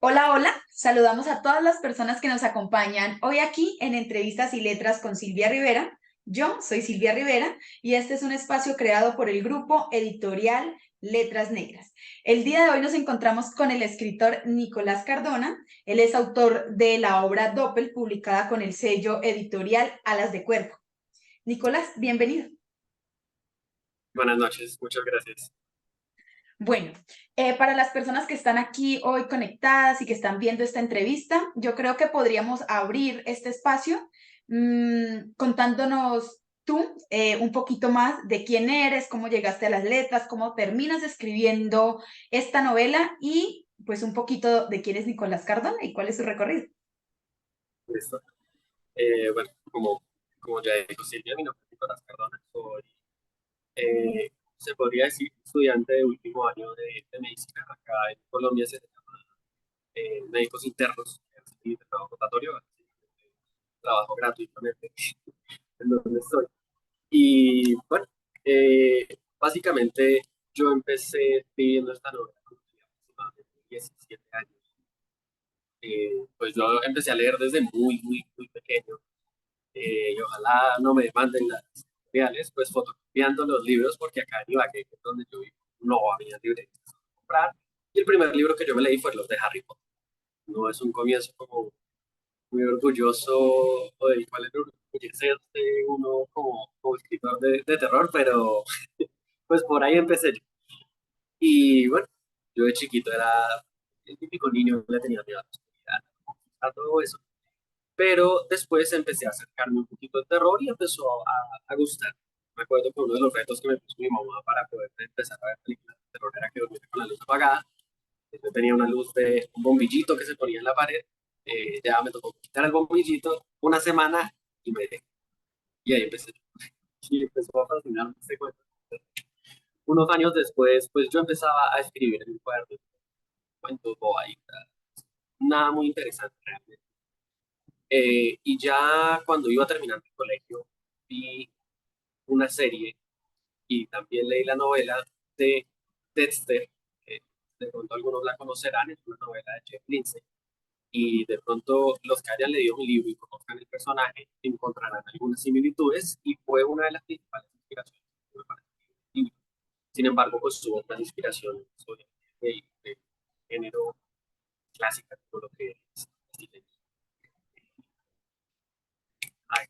Hola, hola. Saludamos a todas las personas que nos acompañan hoy aquí en Entrevistas y Letras con Silvia Rivera. Yo soy Silvia Rivera y este es un espacio creado por el grupo editorial Letras Negras. El día de hoy nos encontramos con el escritor Nicolás Cardona. Él es autor de la obra Doppel, publicada con el sello editorial Alas de Cuervo. Nicolás, bienvenido. Buenas noches, muchas gracias. Bueno, para las personas que están aquí hoy conectadas y que están viendo esta entrevista, yo creo que podríamos abrir este espacio contándonos tú un poquito más de quién eres, cómo llegaste a las letras, cómo terminas escribiendo esta novela y pues un poquito de quién es Nicolás Cardona y cuál es su recorrido. Listo. Bueno, como ya dijo Silvia, mi nombre es Nicolás Cardona, soy, se podría decir, estudiante de último año de medicina. Acá en Colombia se llama médicos internos, y de trabajo rotatorio, trabajo gratuitamente en donde estoy. Y bueno, básicamente yo empecé escribiendo esta novela cuando tenía aproximadamente 17 años. Pues yo empecé a leer desde muy pequeño, y ojalá no me demanden las editoriales, pues fotocopiando los libros, porque acá en Ibagué, que es donde yo vivo, no había librerías para comprar. Y el primer libro que yo me leí fue los de Harry Potter. No es un comienzo como muy orgulloso o del cual enorgullecerse uno como escritor de terror, pero pues por ahí empecé yo. Y bueno, yo de chiquito era el típico niño que le tenía miedo a la oscuridad, a todo eso. Pero después empecé a acercarme un poquito al terror y empezó a gustar. Me acuerdo que uno de los retos que me puso mi mamá para poder empezar a ver películas de terror era que durmiera con la luz apagada. Yo tenía una luz de un bombillito que se ponía en la pared. Ya me tocó quitar el bombillito una semana y me dejé. Y ahí empecé. Y empezó a fascinarme este cuento. Unos años después, pues yo empezaba a escribir en mi cuaderno cuentos bobaditas, nada muy interesante realmente. Y ya cuando iba terminando el colegio, vi una serie y también leí la novela de Dexter, que de pronto algunos la conocerán, es una novela de Jeff Lindsay, y de pronto los que hayan leído un libro y conozcan el personaje encontrarán algunas similitudes y fue una de las principales inspiraciones que me pareció el libro. Sin embargo, pues tuvo otras inspiraciones de género clásica, como lo que es ay,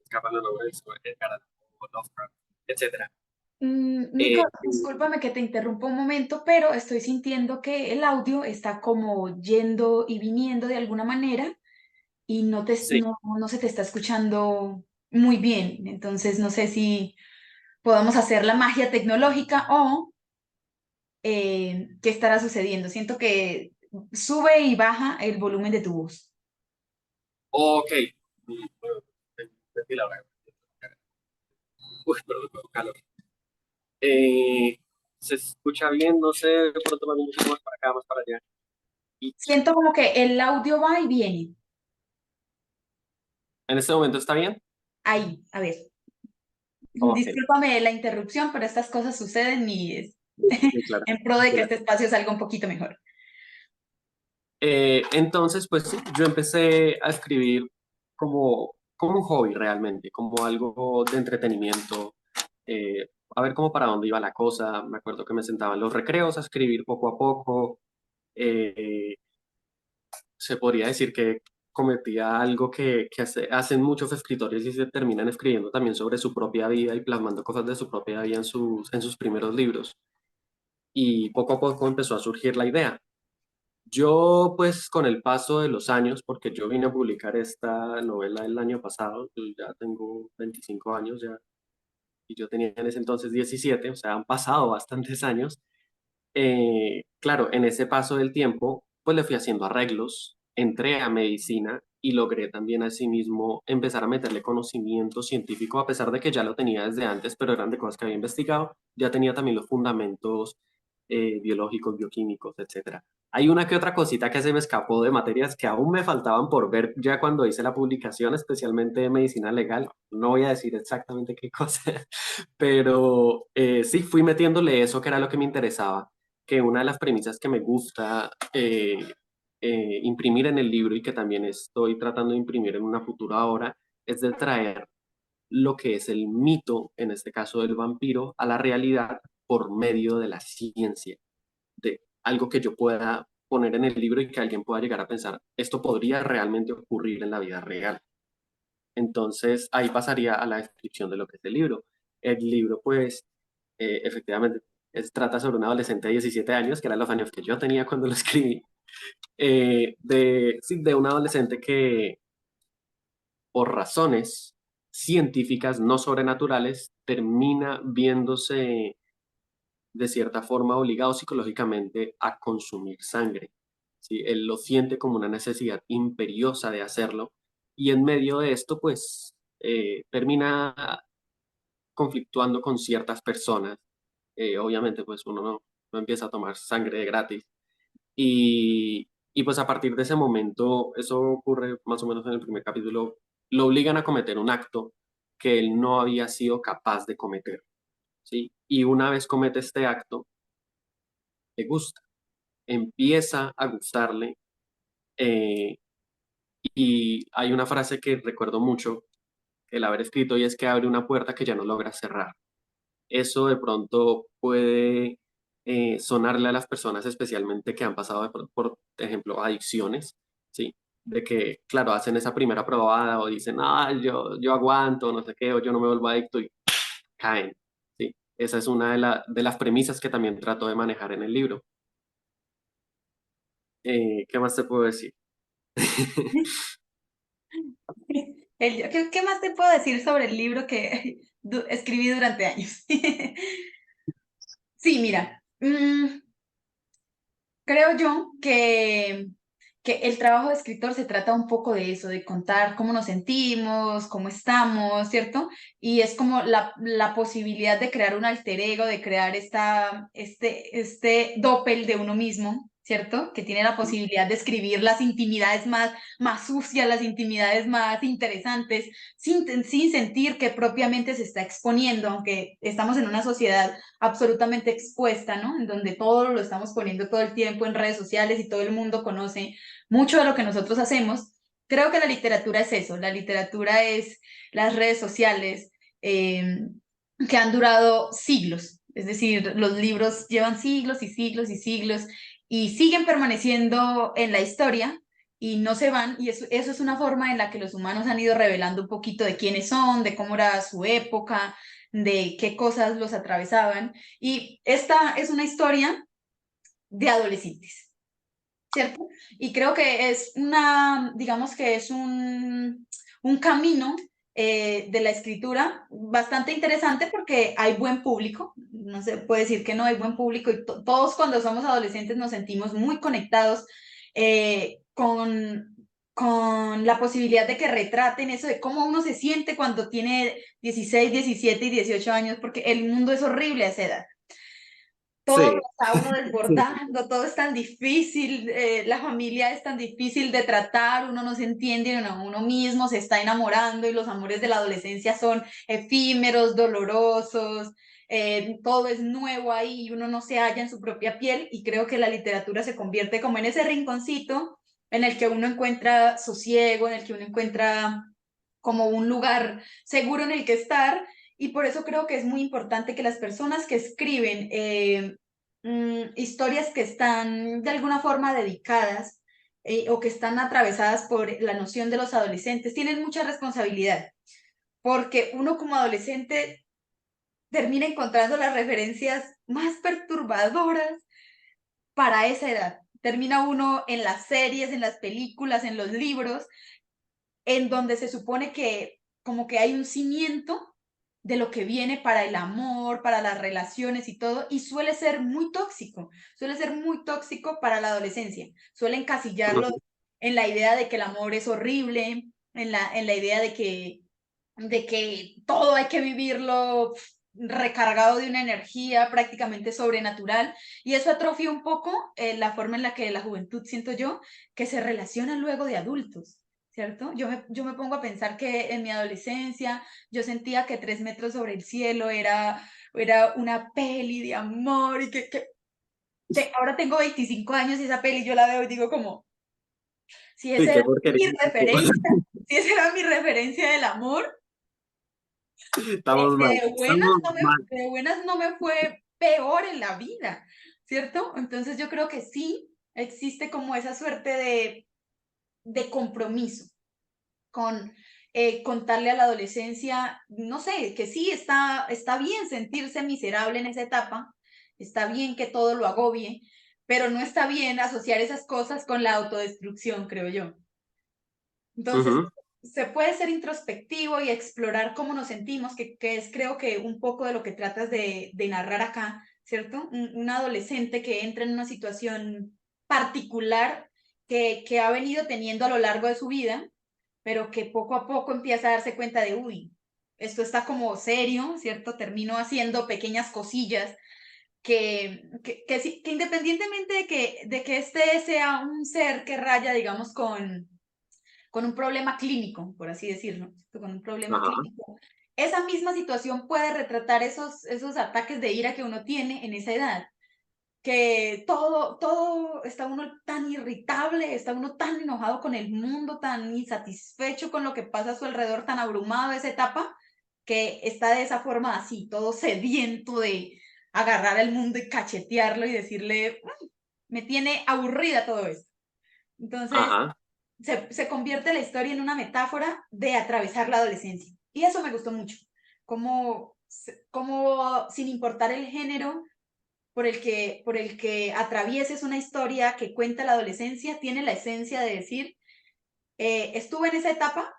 escapa la novela de Edgar Allan Poe, Lovecraft, etcétera. Nico, discúlpame que te interrumpa un momento, pero estoy sintiendo que el audio está como yendo y viniendo de alguna manera y Sí, no se te está escuchando muy bien. Entonces, no sé si podamos hacer la magia tecnológica o qué estará sucediendo. Siento que sube y baja el volumen de tu voz. ok. Bueno, la verdad. Uy, perdón, con calor. Eh, se escucha bien, no sé, de pronto más un poquito más para acá, más para allá. Y Siento como que el audio va y viene. en este momento está bien. Ahí, a ver. Ok, Discúlpame la interrupción, pero estas cosas suceden y es sí, claro. en pro de que Claro. este espacio salga un poquito mejor. Entonces, pues sí, yo empecé a escribir como un hobby realmente, como algo de entretenimiento, a ver cómo para dónde iba la cosa. Me acuerdo que me sentaba en los recreos a escribir poco a poco. eh, Se podría decir que cometía algo que hacen muchos escritores y se terminan escribiendo también sobre su propia vida y plasmando cosas de su propia vida en sus primeros libros. Y poco a poco empezó a surgir la idea. Yo, pues, con el paso de los años, porque yo vine a publicar esta novela el año pasado, yo ya tengo 25 años ya, y yo tenía en ese entonces 17, o sea, han pasado bastantes años. Claro, en ese paso del tiempo, pues le fui haciendo arreglos, entré a medicina y logré también asimismo empezar a meterle conocimiento científico, a pesar de que ya lo tenía desde antes, pero eran de cosas que había investigado, ya tenía también los fundamentos biológicos, bioquímicos, etcétera. Hay una que otra cosita que se me escapó de materias que aún me faltaban por ver ya cuando hice la publicación, especialmente de medicina legal. No voy a decir exactamente qué cosa, pero sí fui metiéndole eso que era lo que me interesaba, que una de las premisas que me gusta imprimir en el libro y que también estoy tratando de imprimir en una futura obra, es de traer lo que es el mito, en este caso del vampiro, a la realidad por medio de la ciencia, de algo que yo pueda poner en el libro y que alguien pueda llegar a pensar, esto podría realmente ocurrir en la vida real. Entonces ahí pasaría a la descripción de lo que es el libro. El libro, pues, efectivamente, trata sobre un adolescente de 17 años, que eran los años que yo tenía cuando lo escribí, sí, de un adolescente que por razones científicas no sobrenaturales termina viéndose de cierta forma obligado psicológicamente a consumir sangre. ¿Sí? Él lo siente como una necesidad imperiosa de hacerlo y en medio de esto pues termina conflictuando con ciertas personas. Obviamente pues uno no empieza a tomar sangre de gratis y pues a partir de ese momento, eso ocurre más o menos en el primer capítulo, lo obligan a cometer un acto que él no había sido capaz de cometer, ¿sí? Y una vez comete este acto, le gusta, empieza a gustarle. eh, y hay una frase que recuerdo mucho, el haber escrito, y es que abre una puerta que ya no logra cerrar. Eso de pronto puede sonarle a las personas, especialmente que han pasado por ejemplo, adicciones, ¿sí? De que, claro, hacen esa primera probada o dicen, ah, yo aguanto, no sé qué, o yo no me vuelvo adicto y caen, ¿sí? Esa es una de las premisas que también trato de manejar en el libro. ¿Qué más te puedo decir? ¿Qué más te puedo decir sobre el libro que escribí durante años? Sí, mira, creo yo que el trabajo de escritor se trata un poco de eso, de contar cómo nos sentimos, cómo estamos, ¿cierto? Y es como la posibilidad de crear un alter ego, de crear este doppel de uno mismo, ¿cierto? Que tiene la posibilidad de escribir las intimidades más sucias, las intimidades más interesantes, sin sentir que propiamente se está exponiendo, aunque estamos en una sociedad absolutamente expuesta, ¿no? En donde todo lo estamos poniendo todo el tiempo en redes sociales y todo el mundo conoce mucho de lo que nosotros hacemos. Creo que la literatura es eso, la literatura es las redes sociales que han durado siglos, es decir, los libros llevan siglos y siglos y siglos y siguen permaneciendo en la historia y no se van, y eso es una forma en la que los humanos han ido revelando un poquito de quiénes son, de cómo era su época, de qué cosas los atravesaban. Y esta es una historia de adolescentes, ¿cierto? Y creo que es digamos que es un camino de la escritura bastante interesante porque hay buen público, no se puede decir que no hay buen público y todos cuando somos adolescentes nos sentimos muy conectados con la posibilidad de que retraten eso de cómo uno se siente cuando tiene 16, 17 y 18 años, porque el mundo es horrible a esa edad. Todo lo Sí, está uno desbordando, todo es tan difícil, la familia es tan difícil de tratar, uno no se entiende, uno mismo se está enamorando y los amores de la adolescencia son efímeros, dolorosos, todo es nuevo ahí y uno no se halla en su propia piel y creo que la literatura se convierte como en ese rinconcito en el que uno encuentra sosiego, en el que uno encuentra como un lugar seguro en el que estar y por eso creo que es muy importante que las personas que escriben historias que están de alguna forma dedicadas o que están atravesadas por la noción de los adolescentes tienen mucha responsabilidad, porque uno como adolescente termina encontrando las referencias más perturbadoras para esa edad. Termina uno en las series, en las películas, en los libros, en donde se supone que como que hay un cimiento de lo que viene para el amor, para las relaciones y todo, y suele ser muy tóxico para la adolescencia, suele encasillarlo en la idea de que el amor es horrible, en la idea de que todo hay que vivirlo recargado de una energía prácticamente sobrenatural, y eso atrofia un poco la forma en la que la juventud, siento yo, que se relaciona luego de adultos. ¿Cierto? Yo me pongo a pensar que en mi adolescencia yo sentía que 3 metros sobre el cielo era una peli de amor y que ahora tengo 25 años y esa peli yo la veo y digo como, Si Sí, esa qué era porquería. mi referencia, si esa era mi referencia del amor, Estamos mal, estamos mal. de buenas no me fue peor en la vida, ¿cierto? Entonces yo creo que sí existe como esa suerte de compromiso con contarle a la adolescencia, no sé, que sí está bien sentirse miserable en esa etapa, está bien que todo lo agobie, pero no está bien asociar esas cosas con la autodestrucción, creo yo. Entonces, Ujú. se puede ser introspectivo y explorar cómo nos sentimos, que es creo que un poco de lo que tratas de narrar acá, ¿cierto? Un adolescente que entra en una situación particular que ha venido teniendo a lo largo de su vida, pero que poco a poco empieza a darse cuenta de, uy, esto está como serio, ¿cierto? Termino haciendo pequeñas cosillas que independientemente de que este sea un ser que raya, digamos, con un problema clínico, por así decirlo, con un problema Ajá, clínico, esa misma situación puede retratar esos ataques de ira que uno tiene en esa edad, que todo está uno tan irritable, está uno tan enojado con el mundo, tan insatisfecho con lo que pasa a su alrededor, tan abrumado de esa etapa, que está de esa forma así, todo sediento de agarrar al mundo y cachetearlo y decirle, me tiene aburrida todo esto". Entonces, ajá. se convierte la historia en una metáfora de atravesar la adolescencia. Y eso me gustó mucho, como sin importar el género por el que atravieses una historia que cuenta la adolescencia, tiene la esencia de decir, estuve en esa etapa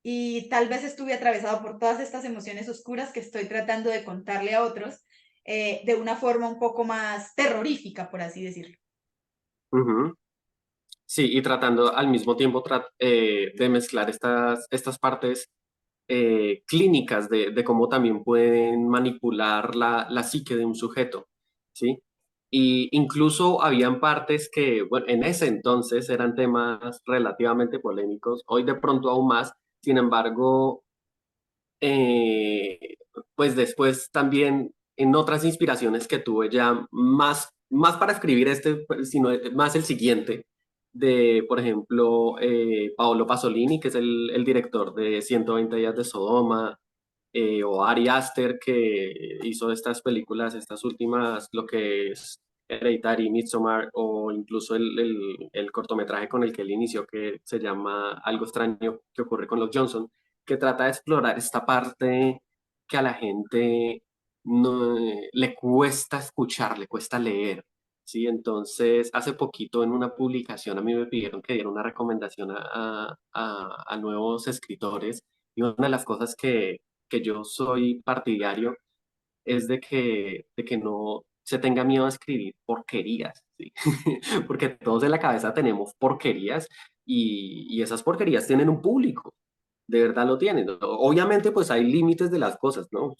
y tal vez estuve atravesado por todas estas emociones oscuras que estoy tratando de contarle a otros de una forma un poco más terrorífica, por así decirlo. Ujú. Sí, y tratando al mismo tiempo de mezclar estas partes clínicas de cómo también pueden manipular la psique de un sujeto, ¿sí? Y incluso habían partes que, bueno, en ese entonces eran temas relativamente polémicos, hoy de pronto aún más, sin embargo, eh, pues después también en otras inspiraciones que tuve ya más para escribir sino más el siguiente, de, por ejemplo, Paolo Pasolini, que es el director de 120 días de Sodoma, o Ari Aster, que hizo estas películas, estas últimas, lo que es Hereditary, Midsommar, o incluso el cortometraje con el que él inició, que se llama Algo extraño que ocurre con los Johnson, que trata de explorar esta parte que a la gente no, le cuesta escuchar, le cuesta leer. Sí, entonces hace poquito en una publicación a mí me pidieron que diera una recomendación a nuevos escritores y una de las cosas que yo soy partidario es de que no se tenga miedo a escribir porquerías, ¿sí? Porque todos en la cabeza tenemos porquerías y esas porquerías tienen un público, de verdad lo tienen. Obviamente pues hay límites de las cosas, ¿no?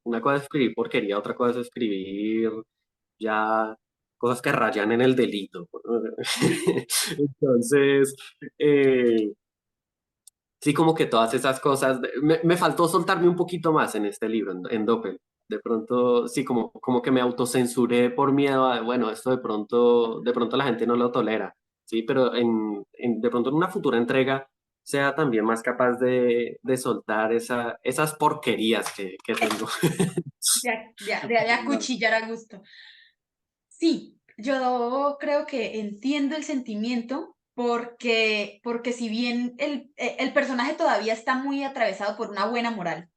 Una cosa es escribir porquería, otra cosa es escribir ya cosas que rayan en el delito. Entonces, eh, sí, como que todas esas cosas, me faltó soltarme un poquito más en este libro, en Doppel. De pronto, sí, como que me autocensuré por miedo a, bueno, esto de pronto la gente no lo tolera, sí, pero de pronto en una futura entrega sea también más capaz de soltar esas porquerías que tengo. De acuchillar a gusto. Sí, yo creo que entiendo el sentimiento porque si bien el personaje todavía está muy atravesado por una buena moral,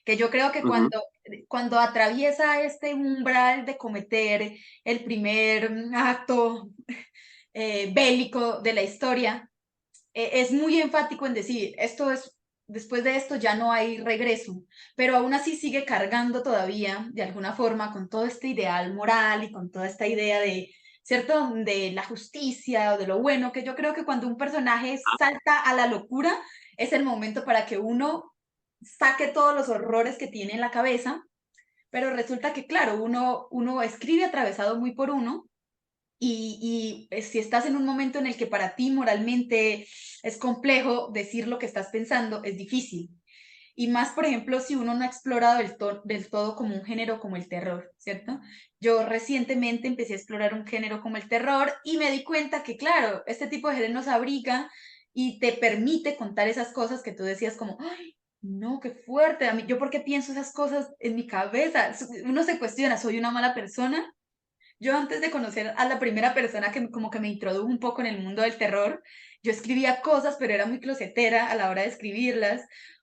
que yo creo que Ujú. cuando atraviesa este umbral de cometer el primer acto bélico de la historia, es muy enfático en decir, después de esto ya no hay regreso, pero aún así sigue cargando todavía, de alguna forma, con todo este ideal moral y con toda esta idea de, ¿cierto?, de la justicia o de lo bueno, que yo creo que cuando un personaje salta a la locura, es el momento para que uno saque todos los horrores que tiene en la cabeza, pero resulta que, claro, uno escribe atravesado muy por uno, y si estás en un momento en el que para ti moralmente es complejo decir lo que estás pensando, es difícil. y más, por ejemplo, si uno no ha explorado del todo como un género como el terror, ¿cierto? Yo recientemente empecé a explorar un género como el terror y me di cuenta que, claro, este tipo de género nos abriga y te permite contar esas cosas que tú decías como, ay, no, qué fuerte. A mí, ¿yo por qué pienso esas cosas en mi cabeza? Uno se cuestiona, ¿soy una mala persona? Yo antes de conocer a la primera persona que como que me introdujo un poco en el mundo del terror, yo escribía cosas, pero era muy closetera a la hora de escribirlas,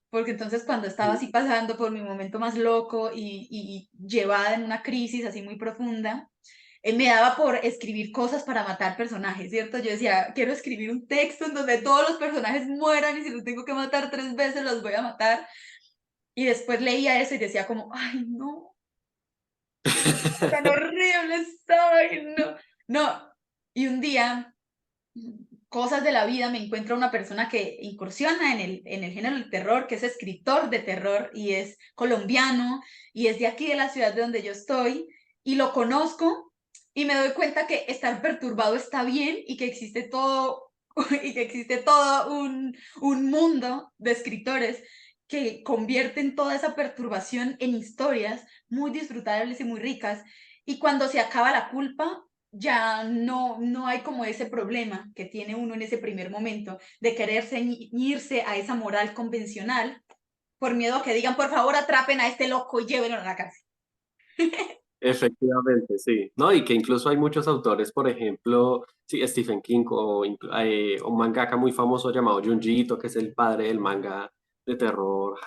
porque entonces cuando estaba así pasando por mi momento más loco y llevada en una crisis así muy profunda, me daba por escribir cosas para matar personajes, ¿cierto? Yo decía, quiero escribir un texto en donde todos los personajes mueran y si los tengo que matar 3 veces los voy a matar. Y después leía eso y decía como, ay, no, tan horrible estoy, no. No, y un día, cosas de la vida, me encuentro una persona que incursiona en el género del terror, que es escritor de terror y es colombiano y es de aquí de la ciudad de donde yo estoy y lo conozco y me doy cuenta que estar perturbado está bien y que existe todo y que existe todo un mundo de escritores que convierten toda esa perturbación en historias muy disfrutables y muy ricas. Y cuando se acaba la culpa, ya no hay como ese problema que tiene uno en ese primer momento de querer ceñirse a esa moral convencional por miedo a que digan, por favor, atrapen a este loco y llévenlo a la cárcel. Efectivamente, sí. No, y que incluso hay muchos autores, por ejemplo, sí, Stephen King o un mangaka muy famoso llamado Junji Ito, que es el padre del manga de terror,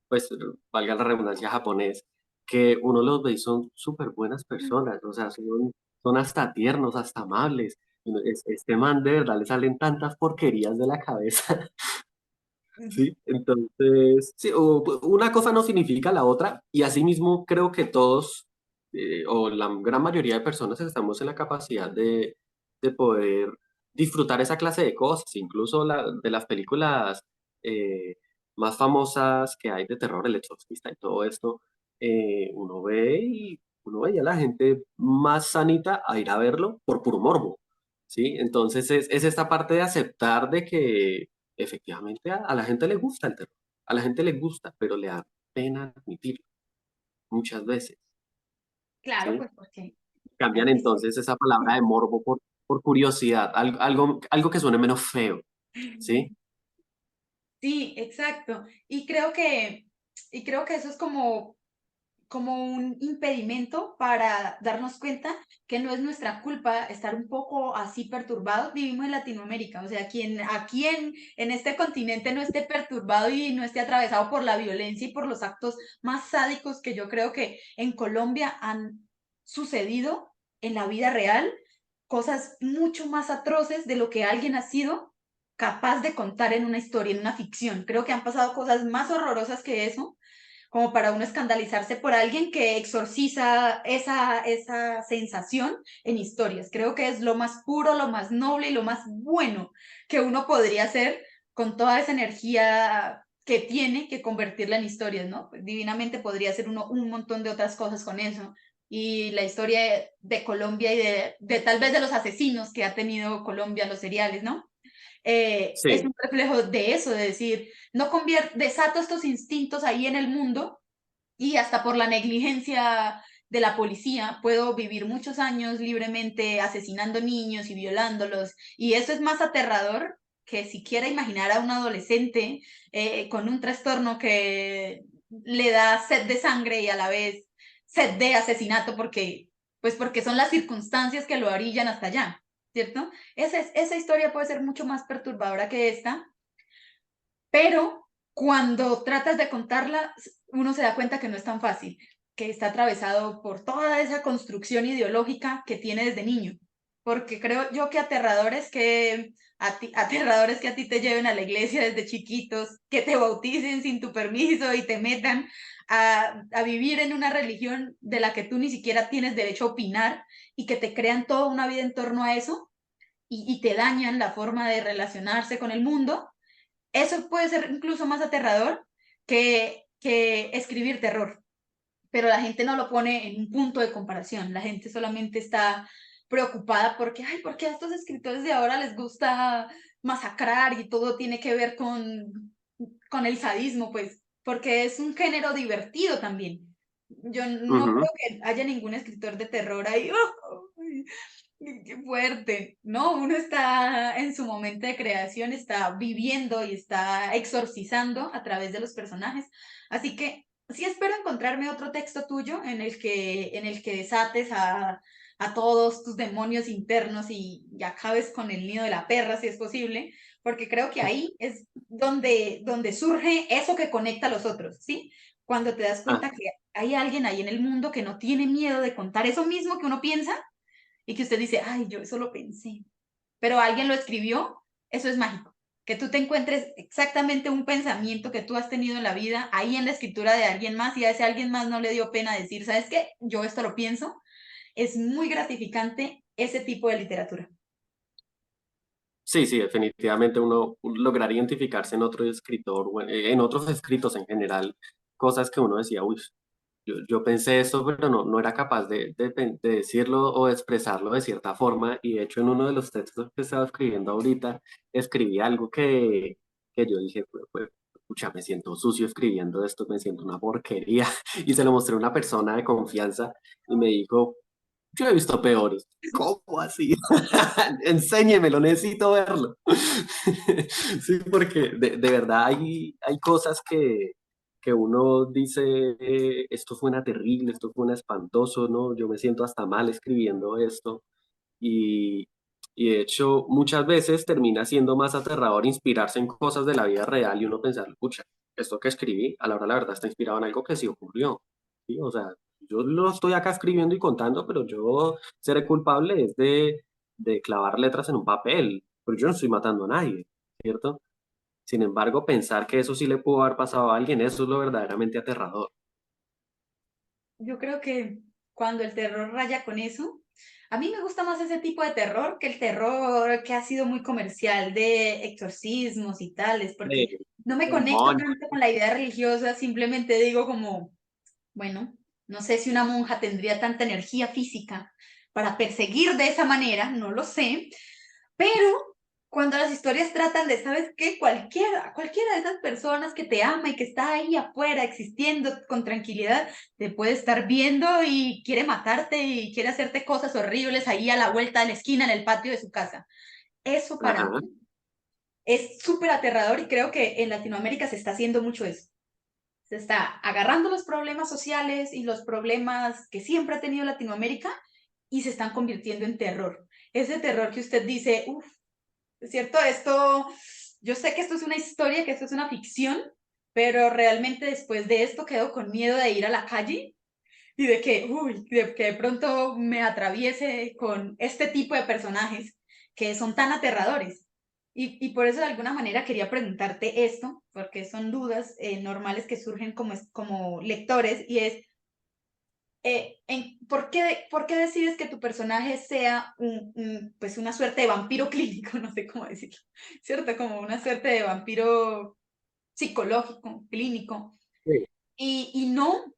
pues valga la redundancia, japonés, que uno los ve y son súper buenas personas, o sea, son hasta tiernos, hasta amables. Este man de verdad le salen tantas porquerías de la cabeza. Sí, entonces, sí, una cosa no significa la otra, y asimismo creo que todos, o la gran mayoría de personas estamos en la capacidad de poder disfrutar esa clase de cosas, incluso de las películas eh, más famosas que hay de terror, El Exorcista y todo esto, uno ve a la gente más sanita a ir a verlo por puro morbo, ¿sí? Entonces es esta parte de aceptar de que efectivamente a la gente le gusta el terror, a la gente le gusta, pero le da pena admitirlo muchas veces, Claro, ¿sí? pues porque Cambian hay que ser. entonces esa palabra de morbo por curiosidad, algo que suene menos feo, ¿sí? Sí, exacto. Y creo que eso es como un impedimento para darnos cuenta que no es nuestra culpa estar un poco así perturbados. Vivimos en Latinoamérica, o sea, quien aquí en este continente no esté perturbado y no esté atravesado por la violencia y por los actos más sádicos que yo creo que en Colombia han sucedido en la vida real, cosas mucho más atroces de lo que alguien ha sido capaz de contar en una historia, en una ficción. Creo que han pasado cosas más horrorosas que eso como para uno escandalizarse por alguien que exorciza esa sensación en historias. Creo que es lo más puro, lo más noble y lo más bueno que uno podría hacer con toda esa energía que tiene que convertirla en historias, ¿no? Pues divinamente podría hacer uno un montón de otras cosas con eso. Y la historia de Colombia y de tal vez de los asesinos que ha tenido Colombia, los seriales, ¿no? Es Sí, un reflejo de eso, de decir, no desato estos instintos ahí en el mundo y hasta por la negligencia de la policía puedo vivir muchos años libremente asesinando niños y violándolos. Y eso es más aterrador que siquiera imaginar a un adolescente con un trastorno que le da sed de sangre y a la vez sed de asesinato porque son las circunstancias que lo orillan hasta allá, ¿cierto? Esa historia puede ser mucho más perturbadora que esta, pero cuando tratas de contarla, uno se da cuenta que no es tan fácil, que está atravesado por toda esa construcción ideológica que tiene desde niño. Porque creo yo que aterradores que a ti te lleven a la iglesia desde chiquitos, que te bauticen sin tu permiso y te metan a vivir en una religión de la que tú ni siquiera tienes derecho a opinar y que te crean toda una vida en torno a eso y te dañan la forma de relacionarse con el mundo, eso puede ser incluso más aterrador que escribir terror, pero la gente no lo pone en un punto de comparación, la gente solamente está preocupada porque, ay, ¿por qué a estos escritores de ahora les gusta masacrar y todo tiene que ver con el sadismo? Pues porque es un género divertido también. Yo no Ujú. creo que haya ningún escritor de terror ahí, ¡oh! Qué fuerte. No, uno está en su momento de creación, está viviendo y está exorcizando a través de los personajes. Así que sí espero encontrarme otro texto tuyo en el que desates a todos tus demonios internos y acabes con el nido de la perra, si es posible, porque creo que ahí es donde surge eso que conecta a los otros, ¿sí? Cuando te das Ah, cuenta que hay alguien ahí en el mundo que no tiene miedo de contar eso mismo que uno piensa y que usted dice, ay, yo eso lo pensé, pero alguien lo escribió, eso es mágico. Que tú te encuentres exactamente un pensamiento que tú has tenido en la vida ahí en la escritura de alguien más y a ese alguien más no le dio pena decir, ¿sabes qué? Yo esto lo pienso. Es muy gratificante ese tipo de literatura. sí, sí, definitivamente uno lograr identificarse en otro escritor, o en otros escritos en general, cosas que uno decía, uy, yo pensé esto, pero no era capaz de decirlo o de expresarlo de cierta forma. Y de hecho, en uno de los textos que estaba escribiendo ahorita, escribí algo que yo dije, pues, pucha, me siento sucio escribiendo esto, me siento una porquería. Y se lo mostré a una persona de confianza y me dijo, yo he visto peores. ¿Cómo así? Enséñemelo, necesito verlo. Sí, porque de verdad hay cosas que uno dice, esto suena terrible, esto suena espantoso, ¿no? Yo me siento hasta mal escribiendo esto. Y, y de hecho, muchas veces termina siendo más aterrador inspirarse en cosas de la vida real y uno pensar, pucha, esto que escribí, a la hora de la verdad está inspirado en algo que sí ocurrió. ¿Sí? O sea, yo lo estoy acá escribiendo y contando, pero yo seré culpable es de clavar letras en un papel, pero yo no estoy matando a nadie, ¿cierto? Sin embargo, pensar que eso sí le pudo haber pasado a alguien, eso es lo verdaderamente aterrador. Yo creo que cuando el terror raya con eso, a mí me gusta más ese tipo de terror que el terror que ha sido muy comercial de exorcismos y tales, porque De no me conecto demonios. tanto con la idea religiosa, simplemente digo como, bueno, no sé si una monja tendría tanta energía física para perseguir de esa manera, no lo sé, pero cuando las historias tratan de, ¿sabes qué? Cualquiera de esas personas que te ama y que está ahí afuera existiendo con tranquilidad, te puede estar viendo y quiere matarte y quiere hacerte cosas horribles ahí a la vuelta de la esquina en el patio de su casa. Eso para Ajá. mí es súper aterrador y creo que en Latinoamérica se está haciendo mucho eso. Se está agarrando los problemas sociales y los problemas que siempre ha tenido Latinoamérica y se están convirtiendo en terror. Ese terror que usted dice, uff, ¿es cierto? Esto, yo sé que esto es una historia, que esto es una ficción, pero realmente después de esto quedo con miedo de ir a la calle y de que, uy, de que de pronto me atraviese con este tipo de personajes que son tan aterradores. Y por eso de alguna manera quería preguntarte esto, porque son dudas normales que surgen como lectores, y es, por qué decides que tu personaje sea pues una suerte de vampiro clínico? No sé cómo decirlo, ¿cierto? Como una suerte de vampiro psicológico, clínico, Sí. y no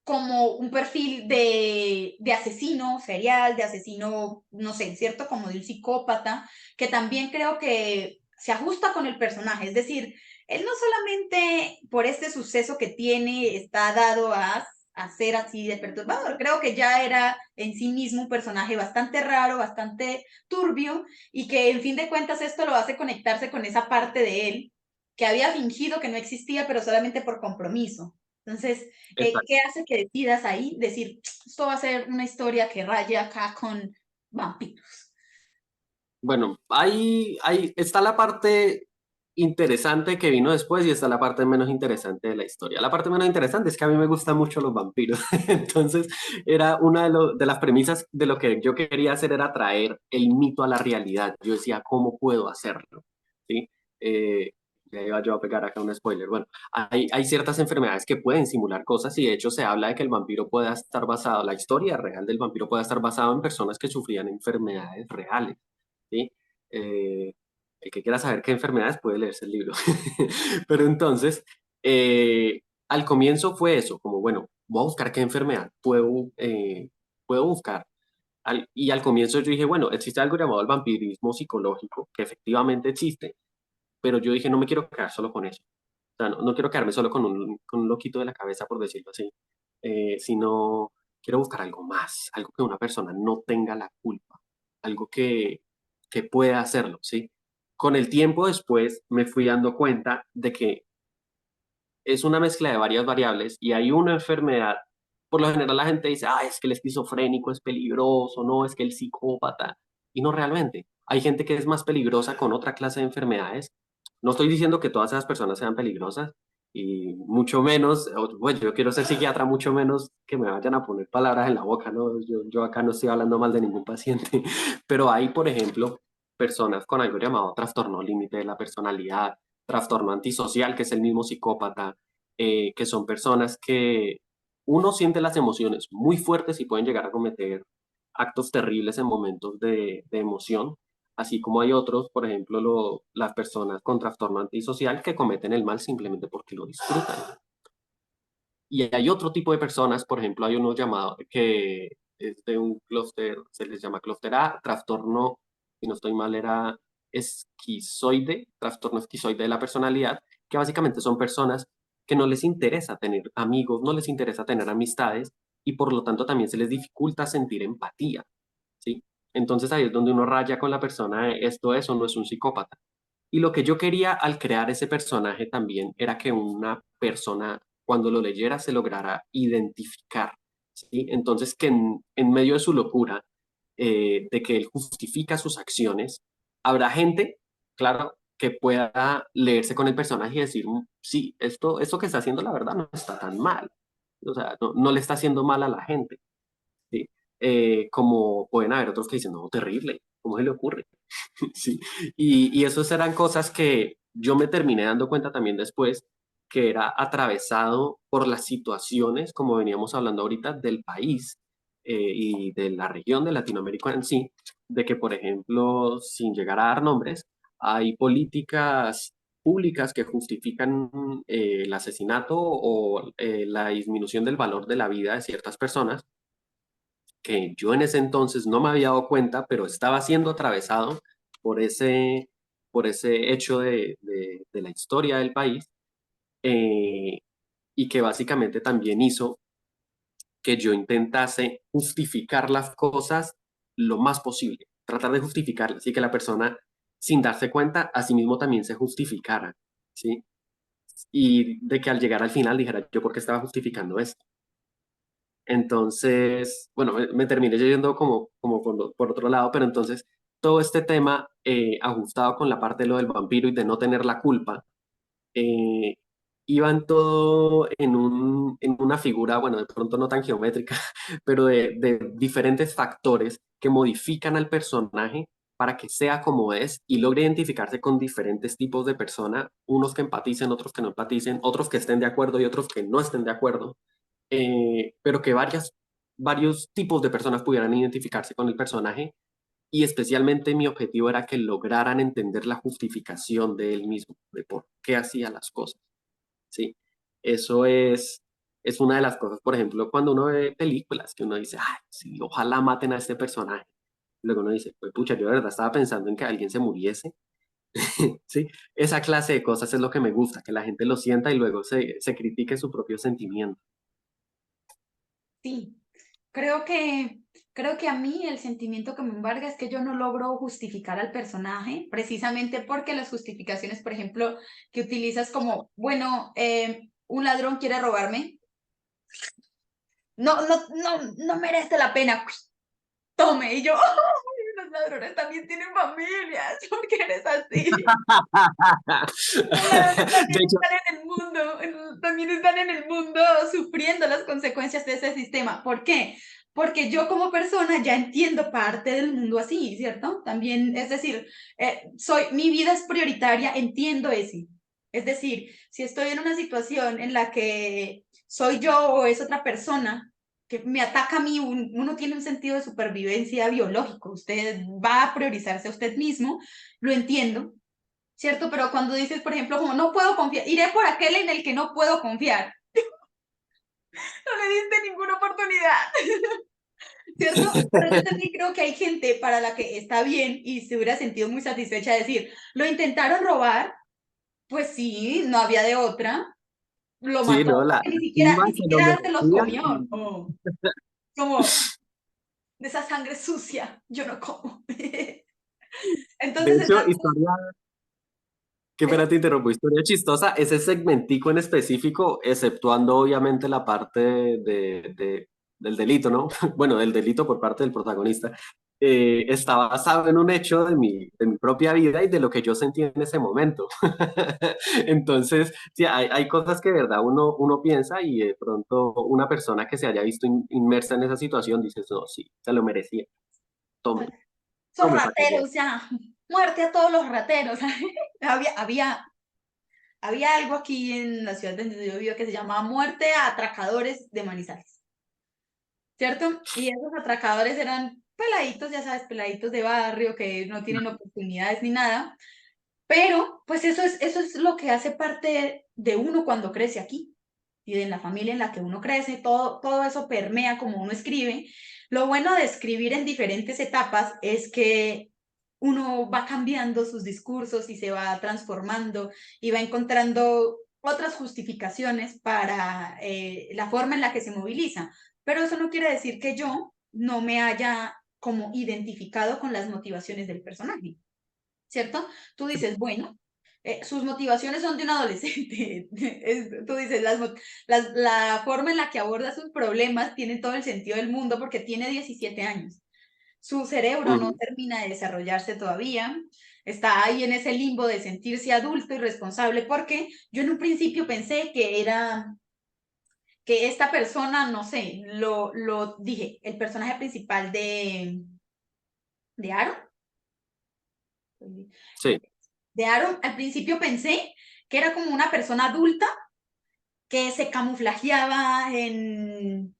como un perfil de asesino serial, de asesino, no sé, ¿cierto? Como de un psicópata, que también creo que se ajusta con el personaje. Es decir, él no solamente por este suceso que tiene está dado a ser así de perturbador, creo que ya era en sí mismo un personaje bastante raro, bastante turbio, y que en fin de cuentas esto lo hace conectarse con esa parte de él que había fingido que no existía, pero solamente por compromiso. Entonces, ¿qué hace que decidas ahí decir, esto va a ser una historia que raya acá con vampiros? Bueno, ahí está la parte interesante que vino después y está la parte menos interesante de la historia. La parte menos interesante es que a mí me gustan mucho los vampiros. Entonces, era una de las premisas de lo que yo quería hacer era traer el mito a la realidad. Yo decía, ¿cómo puedo hacerlo? ¿Sí? Eh, ya iba yo a pegar acá un spoiler. Bueno, hay ciertas enfermedades que pueden simular cosas y de hecho se habla de que el vampiro pueda estar basado, la historia real del vampiro pueda estar basado en personas que sufrían enfermedades reales. ¿Sí? Eh, el que quiera saber qué enfermedades puede leerse el libro. Pero entonces, al comienzo fue eso, como bueno, voy a buscar qué enfermedad puedo buscar. Y al comienzo yo dije, bueno, existe algo llamado el vampirismo psicológico, que efectivamente existe, pero yo dije, no me quiero quedar solo con eso. O sea, no quiero quedarme solo con un loquito de la cabeza, por decirlo así, sino quiero buscar algo más, algo que una persona no tenga la culpa, algo que pueda hacerlo, ¿sí? Con el tiempo después me fui dando cuenta de que es una mezcla de varias variables y hay una enfermedad. Por lo general la gente dice, ah, es que el esquizofrénico es peligroso, no, es que el psicópata. Y no realmente. Hay gente que es más peligrosa con otra clase de enfermedades. No estoy diciendo que todas esas personas sean peligrosas y mucho menos, bueno, yo quiero ser psiquiatra, mucho menos que me vayan a poner palabras en la boca, ¿no? Yo acá no estoy hablando mal de ningún paciente, pero hay, por ejemplo, personas con algo llamado trastorno límite de la personalidad, trastorno antisocial, que es el mismo psicópata, que son personas que uno siente las emociones muy fuertes y pueden llegar a cometer actos terribles en momentos de emoción, así como hay otros, por ejemplo, las personas con trastorno antisocial que cometen el mal simplemente porque lo disfrutan. Y hay otro tipo de personas, por ejemplo, hay uno llamado que es de un clúster, se les llama clúster A, trastorno, si no estoy mal, era esquizoide, trastorno esquizoide de la personalidad, que básicamente son personas que no les interesa tener amigos, no les interesa tener amistades y por lo tanto también se les dificulta sentir empatía, ¿sí? Entonces ahí es donde uno raya con la persona, esto es o no es un psicópata. Y lo que yo quería al crear ese personaje también era que una persona, cuando lo leyera, se lograra identificar, ¿sí? Entonces, que en medio de su locura, de que él justifica sus acciones, habrá gente, claro, que pueda leerse con el personaje y decir, sí, esto que está haciendo la verdad no está tan mal. O sea, no le está haciendo mal a la gente, ¿sí? Como pueden haber otros que dicen, no, terrible, ¿cómo se le ocurre? Sí, y esas eran cosas que yo me terminé dando cuenta también después, que era atravesado por las situaciones, como veníamos hablando ahorita, del país y de la región de Latinoamérica en sí, de que, por ejemplo, sin llegar a dar nombres, hay políticas públicas que justifican el asesinato o la disminución del valor de la vida de ciertas personas que yo en ese entonces no me había dado cuenta, pero estaba siendo atravesado por por ese hecho de la historia del país, eh, y que básicamente también hizo que yo intentase justificar las cosas lo más posible, tratar de justificarlas y que la persona, sin darse cuenta, a sí mismo también se justificara, ¿sí? Y de que al llegar al final dijera, ¿yo por qué estaba justificando esto? Entonces, bueno, me terminé yendo como por otro lado, pero entonces todo este tema ajustado con la parte de lo del vampiro y de no tener la culpa, eh, iban todo en una figura, bueno, de pronto no tan geométrica, pero de diferentes factores que modifican al personaje para que sea como es y logre identificarse con diferentes tipos de persona, unos que empaticen, otros que no empaticen, otros que estén de acuerdo y otros que no estén de acuerdo, pero que varios tipos de personas pudieran identificarse con el personaje y especialmente mi objetivo era que lograran entender la justificación de él mismo, de por qué hacía las cosas, ¿sí? Eso es una de las cosas, por ejemplo, cuando uno ve películas que uno dice, ay, sí, ojalá maten a este personaje. Luego uno dice, pues pucha, yo de verdad estaba pensando en que alguien se muriese, ¿sí? Esa clase de cosas es lo que me gusta, que la gente lo sienta y luego se critique su propio sentimiento. Sí, creo que, creo que a mí el sentimiento que me embarga es que yo no logro justificar al personaje, precisamente porque las justificaciones, por ejemplo, que utilizas como, bueno, un ladrón quiere robarme, no merece la pena, tome, y yo, "Ay, los ladrones también tienen familias, ¿por qué eres así? Los ladrones De también hecho, están en el mundo, también están en el mundo sufriendo las consecuencias de ese sistema. ¿Por qué? Porque yo como persona ya entiendo parte del mundo así, ¿cierto? También, es decir, mi vida es prioritaria, entiendo ese. Es decir, si estoy en una situación en la que soy yo o es otra persona que me ataca a mí, uno tiene un sentido de supervivencia biológico, usted va a priorizarse a usted mismo, lo entiendo, ¿cierto? Pero cuando dices, por ejemplo, como no puedo confiar, iré por aquel en el que no puedo confiar, no le diste ninguna oportunidad, ¿cierto? Pero yo también creo que hay gente para la que está bien y se hubiera sentido muy satisfecha de decir, lo intentaron robar, Pues sí, no había de otra. Lo Sí, mató, ¿no? porque La chimba ni se lo siquiera se los merecía. comió. No. Como de esa sangre sucia, yo no como. De Entonces el hecho, man, historia, qué es- pena te interrumpo, historia chistosa, ese segmentico en específico, exceptuando obviamente la parte del delito, ¿no? Bueno, del delito por parte del protagonista, está basado en un hecho de mi propia vida y de lo que yo sentí en ese momento. Entonces, sí, hay cosas que de verdad uno piensa y de pronto una persona que se haya visto inmersa en esa situación dice, no, sí, se lo merecía, tome, son tome para que vea. rateros ya. Muerte a todos los rateros. Había algo aquí en la ciudad donde yo vivo que se llamaba Muerte a Atracadores de Manizales, ¿cierto? Y esos atracadores eran peladitos, ya sabes, peladitos de barrio que no tienen oportunidades ni nada, pero pues eso es lo que hace parte de uno cuando crece aquí y de la familia en la que uno crece, todo eso permea como uno escribe. Lo bueno de escribir en diferentes etapas es que uno va cambiando sus discursos y se va transformando y va encontrando otras justificaciones para la forma en la que se moviliza. Pero eso no quiere decir que yo no me haya como identificado con las motivaciones del personaje, ¿cierto? Tú dices, bueno, sus motivaciones son de un adolescente. Tú dices, la forma en la que aborda sus problemas tiene todo el sentido del mundo porque tiene 17 años. Su cerebro no Ujú. termina de desarrollarse todavía. Está ahí en ese limbo de sentirse adulto y responsable porque yo en un principio pensé que esta persona, no sé, lo dije, el personaje principal de Aaron, Sí, de Aaron, al principio pensé que era como una persona adulta que se camuflajeaba en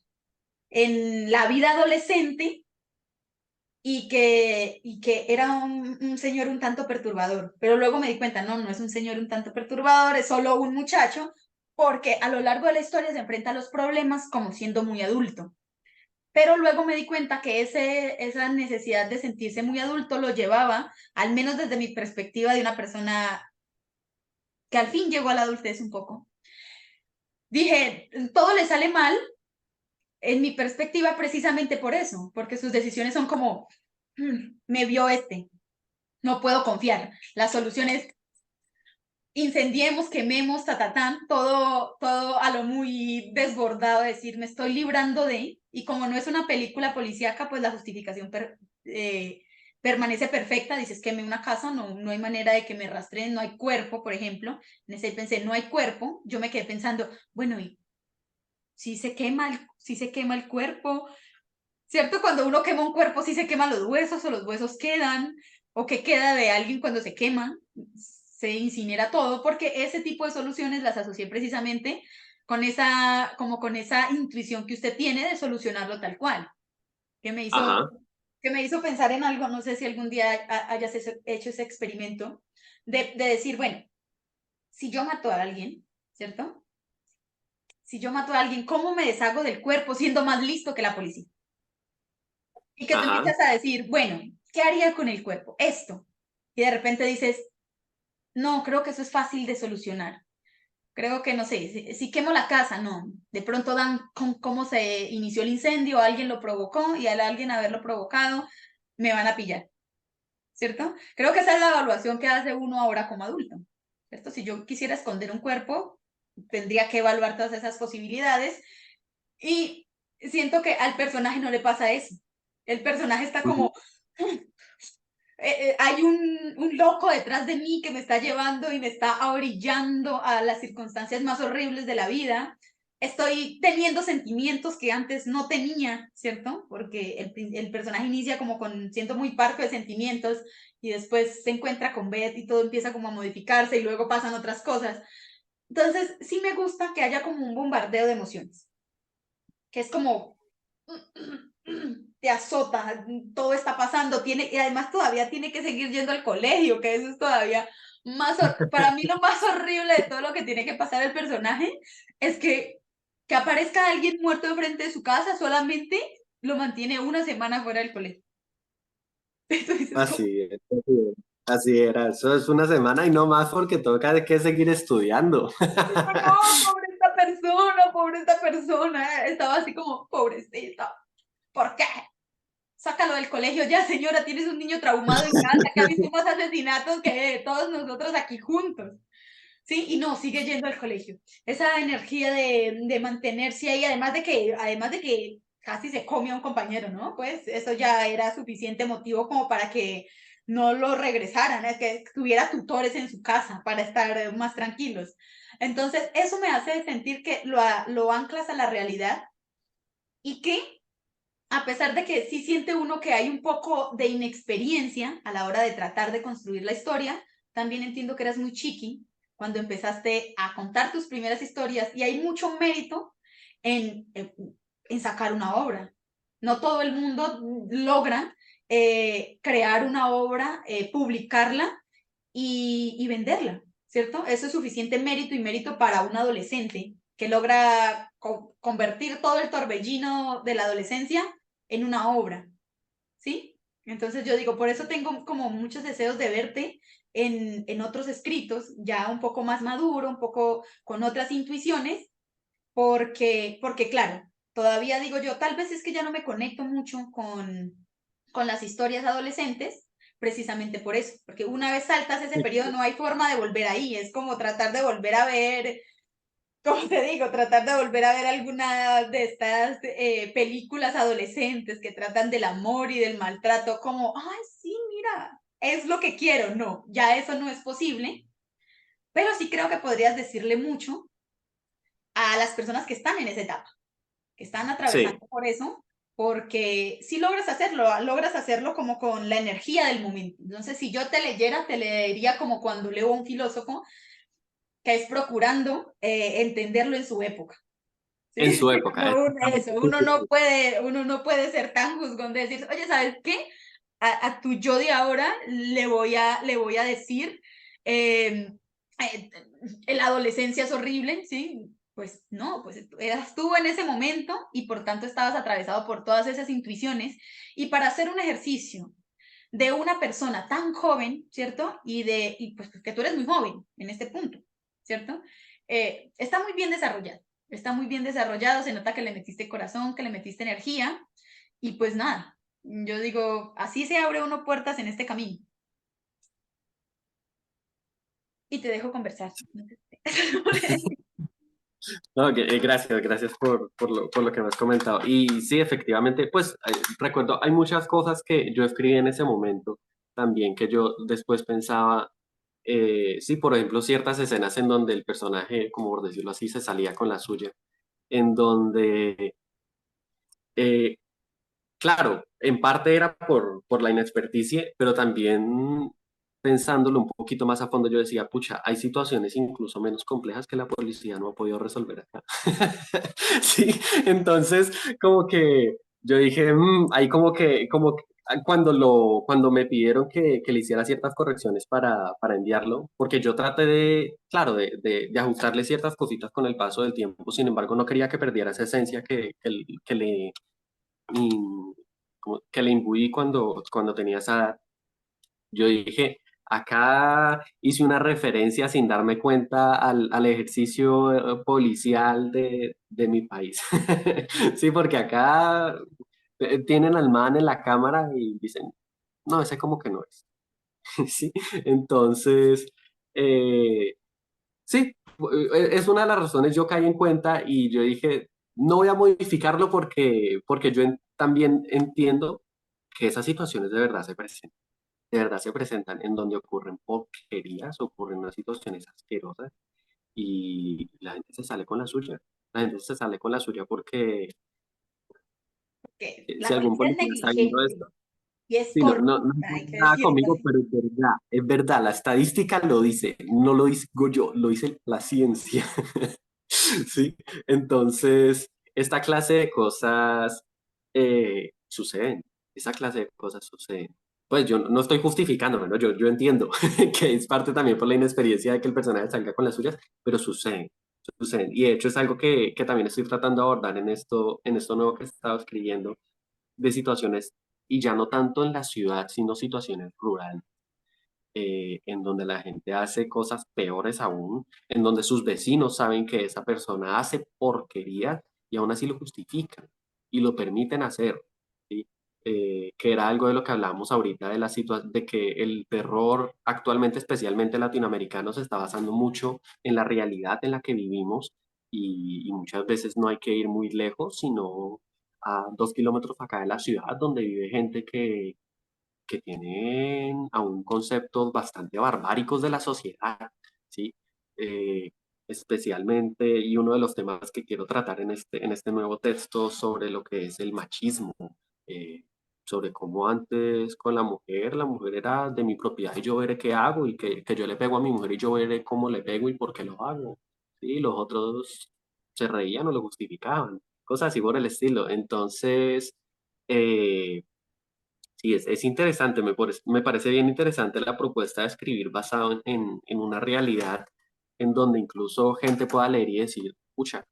la vida adolescente y que era un señor un tanto perturbador. Pero luego me di cuenta, no, no es un señor un tanto perturbador, es solo un muchacho, porque a lo largo de la historia se enfrenta a los problemas como siendo muy adulto. Pero luego me di cuenta que esa necesidad de sentirse muy adulto lo llevaba, al menos desde mi perspectiva de una persona que al fin llegó a la adultez un poco. Dije, todo le sale mal en mi perspectiva precisamente por eso, porque sus decisiones son como, me vio este, no puedo confiar. La solución es incendiemos, quememos, tatatán, todo a lo muy desbordado, decir, me estoy librando de, y como no es una película policíaca, pues la justificación permanece perfecta, dices, queme una casa, no hay manera de que me rastreen, no hay cuerpo, por ejemplo, en ese pensé, no hay cuerpo, yo me quedé pensando, bueno, ¿y si se quema el cuerpo? ¿Cierto? Cuando uno quema un cuerpo, si se queman los huesos o los huesos quedan, o qué queda de alguien cuando se quema, se incinera todo, porque ese tipo de soluciones las asocié precisamente con esa intuición que usted tiene de solucionarlo tal cual, que me hizo, ajá, que me hizo pensar en algo, no sé si algún día hayas hecho ese experimento, de decir, bueno, si yo mato a alguien, ¿cierto? Si yo mato a alguien, ¿cómo me deshago del cuerpo siendo más listo que la policía? Y que tú ajá, empiezas a decir, bueno, ¿qué haría con el cuerpo? Esto. Y de repente dices, no, creo que eso es fácil de solucionar. Creo que, no sé, si quemo la casa, no. De pronto dan con cómo se inició el incendio, alguien lo provocó y al alguien haberlo provocado, me van a pillar, ¿cierto? Creo que esa es la evaluación que hace uno ahora como adulto, ¿cierto? Si yo quisiera esconder un cuerpo, tendría que evaluar todas esas posibilidades y siento que al personaje no le pasa eso. El personaje está ujú, como, hay un loco detrás de mí que me está llevando y me está orillando a las circunstancias más horribles de la vida. Estoy teniendo sentimientos que antes no tenía, ¿cierto? Porque el personaje inicia como siendo muy parco de sentimientos y después se encuentra con Beth y todo empieza como a modificarse y luego pasan otras cosas. Entonces, sí me gusta que haya como un bombardeo de emociones, que es como te azota, todo está pasando, y además todavía tiene que seguir yendo al colegio, que eso es todavía para mí lo más horrible de todo lo que tiene que pasar el personaje es que aparezca alguien muerto enfrente de su casa solamente lo mantiene una semana fuera del colegio. Entonces, así es. Así es. Así era, eso es una semana y no más porque toca que seguir estudiando. Digo, no, pobre esta persona. Estaba así como, pobrecita, ¿por qué? Sácalo del colegio ya, señora, tienes un niño traumado en casa que ha visto más asesinatos que todos nosotros aquí juntos. Sí, y no, sigue yendo al colegio. Esa energía de mantenerse ahí, además de que casi se come a un compañero, ¿no? Pues eso ya era suficiente motivo como para que no lo regresaran, es que tuviera tutores en su casa para estar más tranquilos. Entonces, eso me hace sentir que lo anclas a la realidad y que a pesar de que sí siente uno que hay un poco de inexperiencia a la hora de tratar de construir la historia, también entiendo que eras muy chiqui cuando empezaste a contar tus primeras historias y hay mucho mérito en sacar una obra. No todo el mundo logra crear una obra, publicarla y venderla, ¿cierto? Eso es suficiente mérito y mérito para un adolescente que logra convertir todo el torbellino de la adolescencia en una obra, ¿sí? Entonces yo digo, por eso tengo como muchos deseos de verte en otros escritos, ya un poco más maduro, un poco con otras intuiciones, porque claro, todavía digo yo, tal vez es que ya no me conecto mucho con las historias adolescentes, precisamente por eso, porque una vez saltas ese periodo no hay forma de volver ahí, es como tratar de volver a ver, como te digo, tratar de volver a ver alguna de estas películas adolescentes que tratan del amor y del maltrato, como, ay, sí, mira, es lo que quiero, no, ya eso no es posible, pero sí creo que podrías decirle mucho a las personas que están en esa etapa que están Sí, atravesando por eso, porque si logras hacerlo como con la energía del momento. Entonces, si yo te leyera, te leería como cuando leo a un filósofo, que es procurando entenderlo en su época. en ¿Sí? su época. Eso, uno no puede ser tan juzgón de decir, oye, ¿sabes qué? A tu yo de ahora le voy a decir, eh, la adolescencia es horrible, ¿sí? Pues no, pues eras tú en ese momento y por tanto estabas atravesado por todas esas intuiciones. Y para hacer un ejercicio de una persona tan joven, ¿cierto? Y pues que tú eres muy joven en este punto, ¿cierto? Está muy bien desarrollado, está muy bien desarrollado, se nota que le metiste corazón, que le metiste energía y pues nada, yo digo, así se abre uno puertas en este camino. Y te dejo conversar. No, gracias, gracias por lo que me has comentado. Y sí, efectivamente, pues recuerdo, hay muchas cosas que yo escribí en ese momento también que yo después pensaba, sí, por ejemplo, ciertas escenas en donde el personaje, como por decirlo así, se salía con la suya, en donde, eh, claro, en parte era por la inexperticia, pero también pensándolo un poquito más a fondo, yo decía, pucha, hay situaciones incluso menos complejas que la policía no ha podido resolver acá. Sí, entonces como que yo dije, ahí cuando me pidieron que le hiciera ciertas correcciones para enviarlo, porque yo traté de, claro, de ajustarle ciertas cositas con el paso del tiempo, sin embargo no quería que perdiera esa esencia que le, in- que le imbuí cuando tenía esa edad. Yo dije, acá hice una referencia sin darme cuenta al ejercicio policial de mi país. Sí, porque acá tienen al man en la cámara y dicen, no, ese como que no es. Sí, entonces, eh, sí, es una de las razones yo caí en cuenta y yo dije, no voy a modificarlo porque también entiendo que esas situaciones de verdad se presentan en donde ocurren porquerías, ocurren unas situaciones asquerosas y la gente se sale con la suya. La gente se sale con la suya porque Que si la algún policía es policía está viendo negligente esto, y es sí, no corrupta, es hay que nada decirlo conmigo, así. pero es verdad, la estadística lo dice, no lo digo yo, lo dice la ciencia. Sí, entonces esta clase de cosas suceden, esa clase de cosas suceden. Pues yo no estoy justificándome, ¿no? Yo entiendo que es parte también por la inexperiencia de que el personaje salga con las suyas, pero suceden, suceden. Y de hecho es algo que también estoy tratando de abordar en esto nuevo que he estado escribiendo, de situaciones, y ya no tanto en la ciudad, sino situaciones rurales. en donde la gente hace cosas peores aún, en donde sus vecinos saben que esa persona hace porquería y aún así lo justifican y lo permiten hacer, ¿sí? Que era algo de lo que hablábamos ahorita de la situación, de que el terror actualmente, especialmente latinoamericano, se está basando mucho en la realidad en la que vivimos y muchas veces no hay que ir muy lejos, sino a 2 kilómetros acá de la ciudad, donde vive gente que tienen aún conceptos bastante barbáricos de la sociedad, ¿sí? Eh, especialmente, y uno de los temas que quiero tratar en este nuevo texto sobre lo que es el machismo, eh, sobre cómo antes con la mujer era de mi propiedad y yo veré qué hago, y que yo le pego a mi mujer y yo veré cómo le pego y por qué lo hago, ¿sí? Los otros se reían o lo justificaban, cosas así por el estilo. Entonces, eh, sí, es interesante, me parece bien interesante la propuesta de escribir basado en una realidad en donde incluso gente pueda leer y decir, pucha,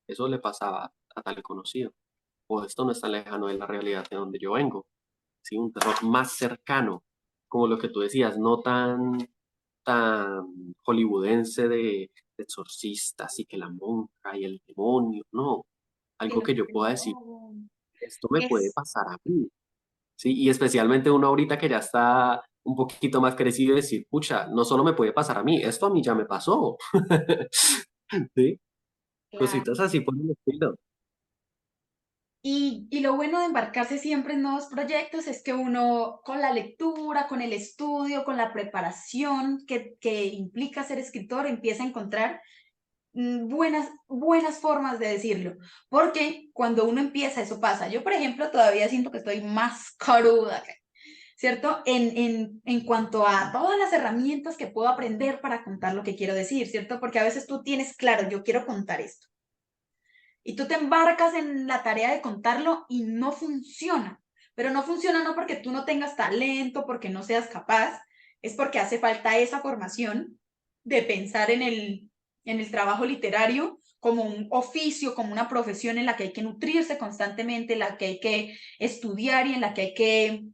eso le pasaba a tal conocido, o esto no es tan lejano de la realidad de donde yo vengo, ¿sí? Un terror más cercano, como lo que tú decías, no tan hollywoodense de exorcistas y que la monja y el demonio, no, Que algo lo que yo pueda decir, creo. esto me puede Es, pasar a mí. Sí, y especialmente uno ahorita que ya está un poquito más crecido, decir, pucha, no solo me puede pasar a mí, esto a mí ya me pasó. Sí, claro. cositas así por el estilo. Y lo bueno de embarcarse siempre en nuevos proyectos es que uno, con la lectura, con el estudio, con la preparación que implica ser escritor, empieza a encontrar buenas formas de decirlo. Porque cuando uno empieza, eso pasa. Yo, por ejemplo, todavía siento que estoy más caruda, ¿cierto? En cuanto a todas las herramientas que puedo aprender para contar lo que quiero decir, ¿cierto? Porque a veces tú tienes claro, yo quiero contar esto. Y tú te embarcas en la tarea de contarlo y no funciona. Pero no funciona no porque tú no tengas talento, porque no seas capaz, es porque hace falta esa formación de pensar en el trabajo literario como un oficio, como una profesión en la que hay que nutrirse constantemente, en la que hay que estudiar y en la que hay que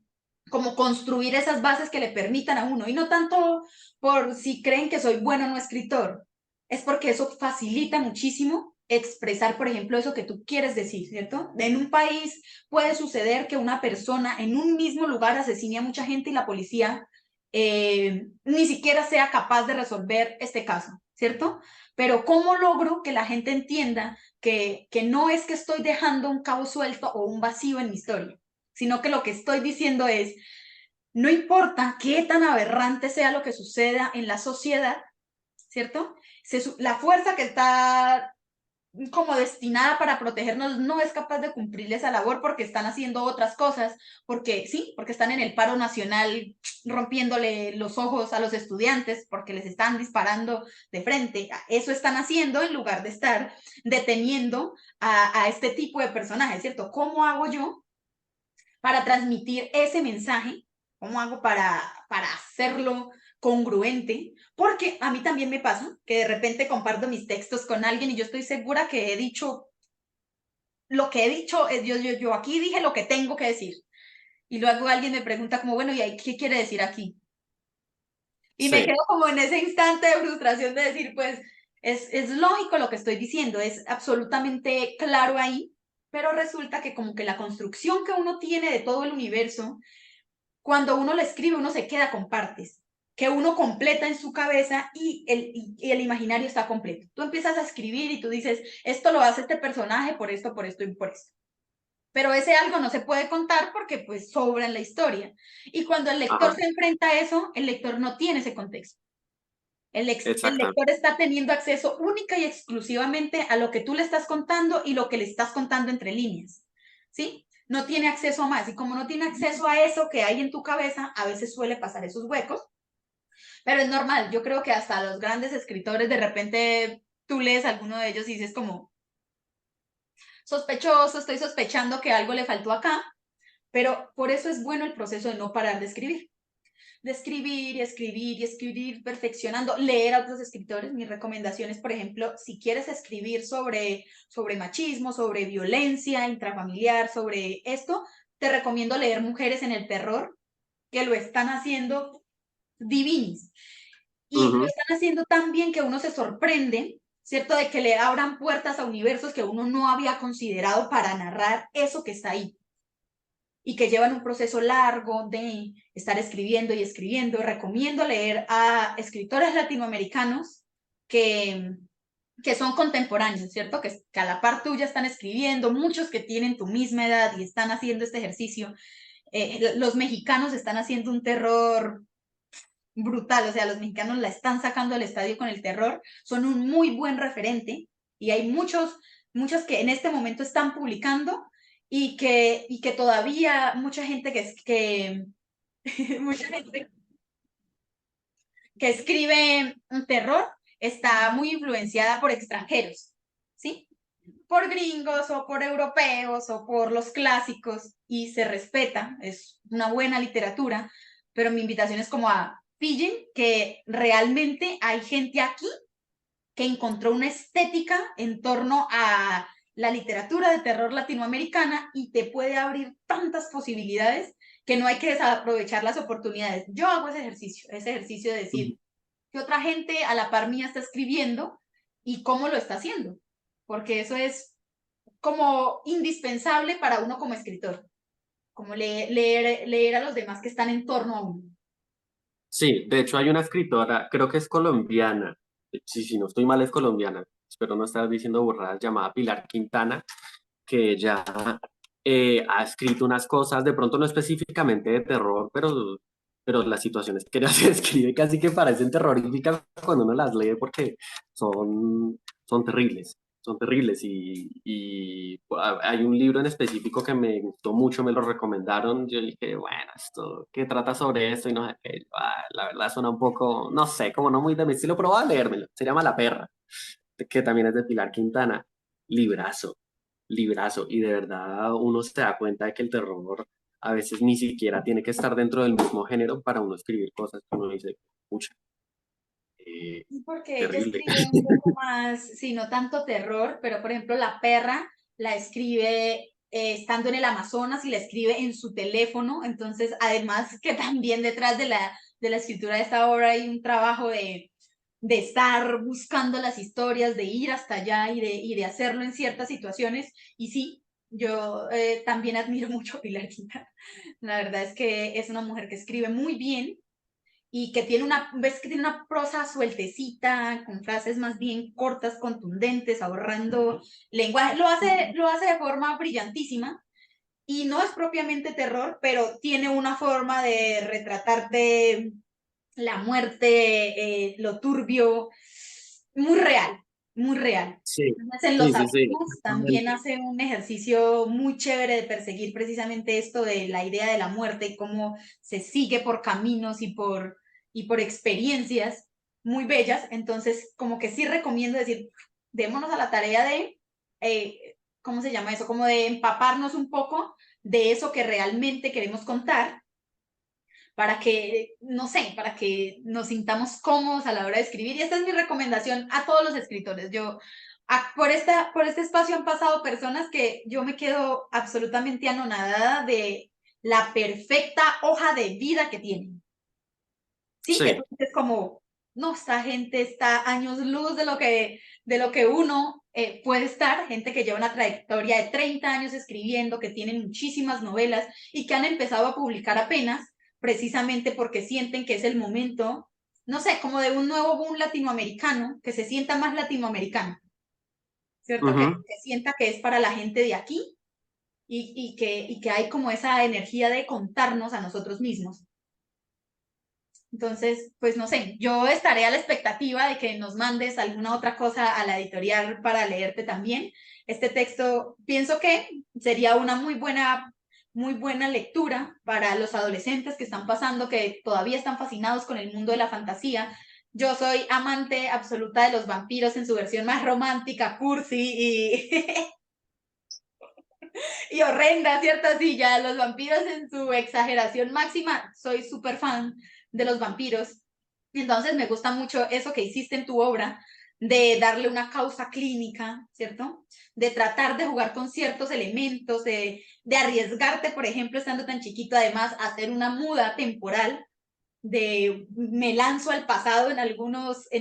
como construir esas bases que le permitan a uno. Y no tanto por si creen que soy bueno o no escritor, es porque eso facilita muchísimo expresar, por ejemplo, eso que tú quieres decir, ¿cierto? En un país puede suceder que una persona en un mismo lugar asesine a mucha gente y la policía ni siquiera sea capaz de resolver este caso, ¿cierto? Pero ¿cómo logro que la gente entienda que no es que estoy dejando un cabo suelto o un vacío en mi historia, sino que lo que estoy diciendo es, no importa qué tan aberrante sea lo que suceda en la sociedad, ¿cierto? La fuerza que está como destinada para protegernos no es capaz de cumplir esa labor porque están haciendo otras cosas, porque sí, porque están en el paro nacional rompiéndole los ojos a los estudiantes porque les están disparando de frente. Eso están haciendo en lugar de estar deteniendo a este tipo de personajes, ¿cierto? ¿Cómo hago yo para transmitir ese mensaje? ¿Cómo hago para hacerlo congruente? Porque a mí también me pasa que de repente comparto mis textos con alguien y yo estoy segura que he dicho lo que he dicho, yo aquí dije lo que tengo que decir. Y luego alguien me pregunta como, bueno, ¿y ahí qué quiere decir aquí? Y me quedo Sí, como en ese instante de frustración de decir, pues es lógico lo que estoy diciendo, es absolutamente claro ahí, pero resulta que como que la construcción que uno tiene de todo el universo cuando uno lo escribe, uno se queda con partes que uno completa en su cabeza y el imaginario está completo. Tú empiezas a escribir y tú dices, esto lo hace este personaje por esto y por esto. Pero ese algo no se puede contar porque pues sobra en la historia. Y cuando el lector ajá, se enfrenta a eso, el lector no tiene ese contexto. El exactamente. lector está teniendo acceso única y exclusivamente a lo que tú le estás contando y lo que le estás contando entre líneas, ¿sí? No tiene acceso a más. Y como no tiene acceso a eso que hay en tu cabeza, a veces suele pasar esos huecos, pero es normal. Yo creo que hasta los grandes escritores, de repente tú lees alguno de ellos y dices como, sospechoso, estoy sospechando que algo le faltó acá, pero por eso es bueno el proceso de no parar de escribir y escribir y escribir, perfeccionando, leer a otros escritores. Mis recomendaciones, por ejemplo, si quieres escribir sobre machismo, sobre violencia intrafamiliar, sobre esto, te recomiendo leer Mujeres en el Terror, que lo están haciendo. divinis. Y lo Ujú. están haciendo tan bien que uno se sorprende, ¿cierto? De que le abran puertas a universos que uno no había considerado para narrar eso que está ahí. Y que llevan un proceso largo de estar escribiendo y escribiendo. Recomiendo leer a escritores latinoamericanos que, que son contemporáneos, ¿cierto? Que a la par tuya están escribiendo, muchos que tienen tu misma edad y están haciendo este ejercicio. Los mexicanos están haciendo un terror brutal, o sea, los mexicanos la están sacando del estadio con el terror, son un muy buen referente y hay muchos que en este momento están publicando y que todavía mucha gente mucha gente que escribe un terror está muy influenciada por extranjeros, ¿sí? Por gringos o por europeos o por los clásicos y se respeta, es una buena literatura, pero mi invitación es como a pillen que realmente hay gente aquí que encontró una estética en torno a la literatura de terror latinoamericana y te puede abrir tantas posibilidades que no hay que desaprovechar las oportunidades. Yo hago ese ejercicio de decir que otra gente a la par mía está escribiendo y cómo lo está haciendo, porque eso es como indispensable para uno como escritor, como leer a los demás que están en torno a uno. Sí, de hecho hay una escritora, creo que es colombiana, sí, si no estoy mal es colombiana, espero no estar diciendo burradas, llamada Pilar Quintana, que ella ha escrito unas cosas, de pronto no específicamente de terror, pero las situaciones que ella se describe casi que parecen terroríficas cuando uno las lee porque son, son terribles y hay un libro en específico que me gustó mucho, me lo recomendaron, yo dije, bueno, esto, ¿qué trata sobre esto? Y no sé qué, la verdad suena un poco, no sé, como no muy de mi estilo, pero voy a leérmelo, se llama La Perra, que también es de Pilar Quintana, librazo, librazo, y de verdad uno se da cuenta de que el terror a veces ni siquiera tiene que estar dentro del mismo género para uno escribir cosas que uno dice, pucha, eh, Porque ella terrible. escribe un poco más, sí, no tanto terror, pero por ejemplo La Perra la escribe estando en el Amazonas y la escribe en su teléfono, entonces además que también detrás de la escritura de esta obra hay un trabajo de estar buscando las historias, de ir hasta allá y de hacerlo en ciertas situaciones, y sí, yo también admiro mucho a Pilar Quintana, la verdad es que es una mujer que escribe muy bien y que tiene ves que tiene una prosa sueltecita, con frases más bien cortas, contundentes, ahorrando lenguaje, lo hace de forma brillantísima y no es propiamente terror, pero tiene una forma de retratarte la muerte, lo turbio, muy real, muy real. Sí, Entonces, en sí, los sí, sí, abismos también totalmente. hace un ejercicio muy chévere de perseguir precisamente esto de la idea de la muerte y cómo se sigue por caminos y por experiencias muy bellas. Entonces, como que sí recomiendo decir, démonos a la tarea de, ¿cómo se llama eso? Como de empaparnos un poco de eso que realmente queremos contar para que, no sé, para que nos sintamos cómodos a la hora de escribir. Y esta es mi recomendación a todos los escritores. Por este espacio han pasado personas que yo me quedo absolutamente anonadada de la perfecta hoja de vida que tienen. Sí, que Sí, es como, no, esta gente está años luz de lo que uno puede estar, gente que lleva una trayectoria de 30 años escribiendo, que tienen muchísimas novelas y que han empezado a publicar apenas, precisamente porque sienten que es el momento, no sé, como de un nuevo boom latinoamericano, que se sienta más latinoamericano, ¿cierto? ujú. Que sienta que es para la gente de aquí y que hay como esa energía de contarnos a nosotros mismos. Entonces, pues no sé, yo estaré a la expectativa de que nos mandes alguna otra cosa a la editorial para leerte también. Este texto pienso que sería una muy buena lectura para los adolescentes que están pasando, que todavía están fascinados con el mundo de la fantasía. Yo soy amante absoluta de los vampiros en su versión más romántica, cursi y horrenda, ¿cierto? Sí, ya los vampiros en su exageración máxima, soy súper fan de los vampiros. Entonces me gusta mucho eso que hiciste en tu obra, de darle una causa clínica, ¿cierto? De tratar de jugar con ciertos elementos, de arriesgarte, por ejemplo, estando tan chiquito, además, a hacer una muda temporal me lanzo al pasado en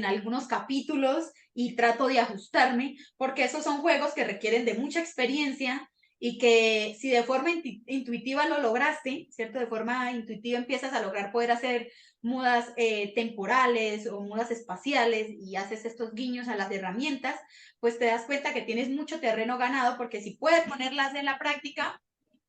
algunos capítulos y trato de ajustarme, porque esos son juegos que requieren de mucha experiencia y que si de forma intuitiva lo lograste, ¿cierto? De forma intuitiva empiezas a lograr poder hacer mudas temporales o mudas espaciales y haces estos guiños a las herramientas, pues te das cuenta que tienes mucho terreno ganado, porque si puedes ponerlas en la práctica,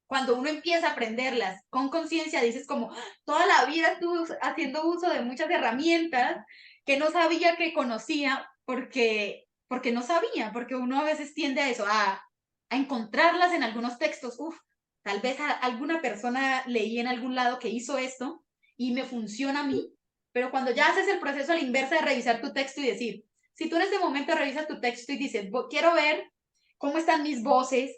cuando uno empieza a aprenderlas con conciencia, dices como, toda la vida estuve haciendo uso de muchas herramientas que no sabía que conocía porque no sabía, porque uno a veces tiende a eso, a encontrarlas en algunos textos. Uf, tal vez alguna persona leí en algún lado que hizo esto y me funciona a mí, pero cuando ya haces el proceso a la inversa de revisar tu texto y decir, si tú en este momento revisas tu texto y dices, quiero ver cómo están mis voces,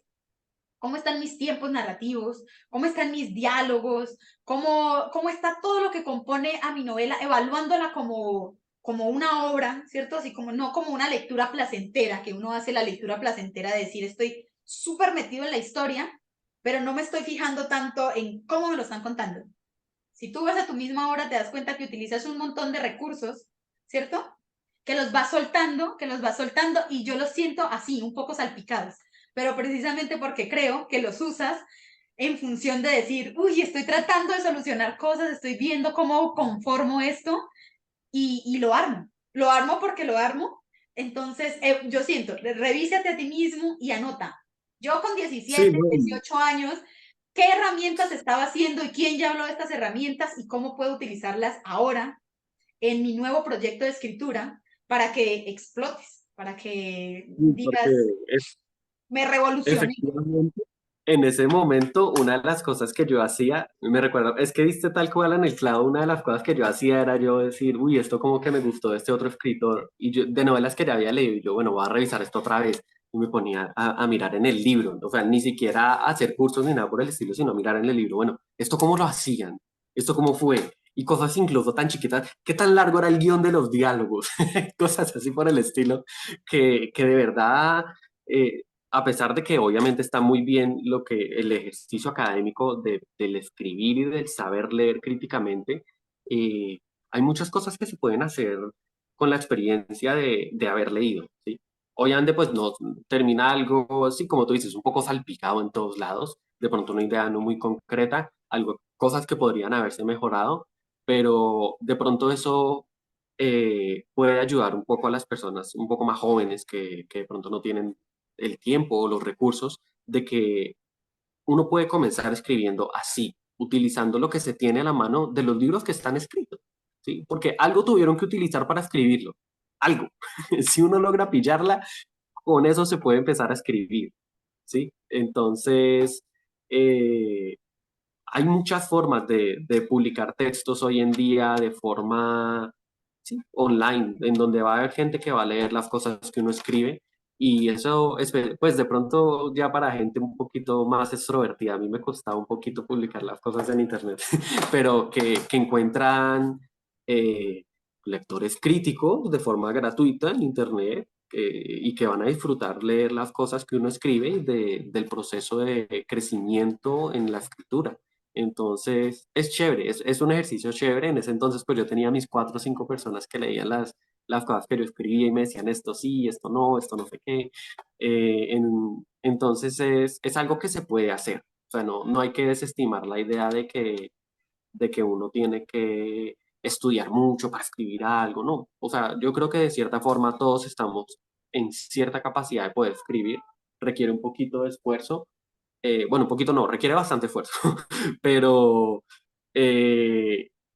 cómo están mis tiempos narrativos, cómo están mis diálogos, cómo está todo lo que compone a mi novela, evaluándola como una obra, ¿cierto? Así como no como una lectura placentera, que uno hace la lectura placentera de decir, estoy súper metido en la historia, pero no me estoy fijando tanto en cómo me lo están contando. Si tú vas a tu misma obra, te das cuenta que utilizas un montón de recursos, ¿cierto? Que los vas soltando y yo los siento así, un poco salpicados, pero precisamente porque creo que los usas en función de decir, uy, estoy tratando de solucionar cosas, estoy viendo cómo conformo esto y lo armo porque lo armo. Entonces, yo siento, revísate a ti mismo y anota. Yo con Sí, 17, no, 18 años, ¿qué herramientas estaba haciendo y quién ya habló de estas herramientas y cómo puedo utilizarlas ahora en mi nuevo proyecto de escritura para que explotes, para que porque digas, es me revolucioné? efectivamente en ese momento una de las cosas que yo hacía, me recuerdo, es que diste tal cual en el clavo, una de las cosas que yo hacía era yo decir, uy, esto como que me gustó de este otro escritor, y yo de novelas que ya había leído, y yo, bueno, voy a revisar esto otra vez, y me ponía a mirar en el libro, o sea, ni siquiera a hacer cursos ni nada por el estilo, sino a mirar en el libro, bueno, esto cómo lo hacían, esto cómo fue, y cosas incluso tan chiquitas, qué tan largo era el guión de los diálogos, cosas así por el estilo, que de verdad... a pesar de que obviamente está muy bien lo que el ejercicio académico del escribir y del saber leer críticamente, hay muchas cosas que se pueden hacer con la experiencia de haber leído, ¿sí? Obviamente pues no termina algo así como tú dices, un poco salpicado en todos lados, de pronto una idea no muy concreta, algo, cosas que podrían haberse mejorado, pero de pronto eso puede ayudar un poco a las personas un poco más jóvenes que de pronto no tienen el tiempo o los recursos de que uno puede comenzar escribiendo así, utilizando lo que se tiene a la mano de los libros que están escritos, ¿sí? Porque algo tuvieron que utilizar para escribirlo, algo. Si uno logra pillarla, con eso se puede empezar a escribir, ¿sí? Entonces, eh, hay muchas formas de publicar textos hoy en día de forma sí, online, en donde va a haber gente que va a leer las cosas que uno escribe y eso es, pues de pronto ya para gente un poquito más extrovertida, a mí me costaba un poquito publicar las cosas en internet, pero que encuentran eh, lectores críticos de forma gratuita en internet y que van a disfrutar leer las cosas que uno escribe y del proceso de crecimiento en la escritura. Entonces, es chévere, es un ejercicio chévere. En ese entonces, pues yo tenía mis cuatro o cinco personas que leían las cosas que yo escribía y me decían esto sí, esto no sé qué. Entonces, es algo que se puede hacer. O sea, no hay que desestimar la idea de que uno tiene que estudiar mucho para escribir algo, no. O sea, yo creo que de cierta forma todos estamos en cierta capacidad de poder escribir. Requiere un poquito de esfuerzo, bueno, un poquito no, requiere bastante esfuerzo, pero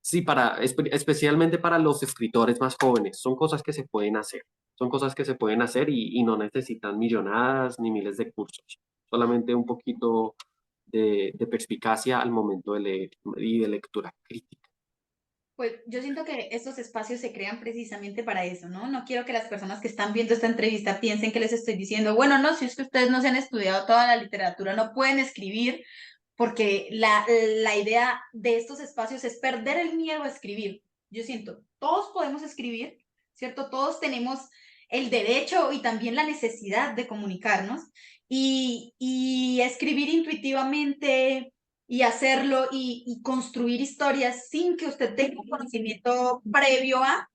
sí, especialmente para los escritores más jóvenes, son cosas que se pueden hacer, son cosas que se pueden hacer y no necesitan millonadas ni miles de cursos, solamente un poquito de perspicacia al momento de leer y de lectura crítica. Pues yo siento que estos espacios se crean precisamente para eso, ¿no? No quiero que las personas que están viendo esta entrevista piensen que les estoy diciendo, bueno, no, si es que ustedes no se han estudiado toda la literatura, no pueden escribir, porque la idea de estos espacios es perder el miedo a escribir. Yo siento, todos podemos escribir, ¿cierto? Todos tenemos el derecho y también la necesidad de comunicarnos y escribir intuitivamente y hacerlo y construir historias sin que usted tenga un conocimiento previo a,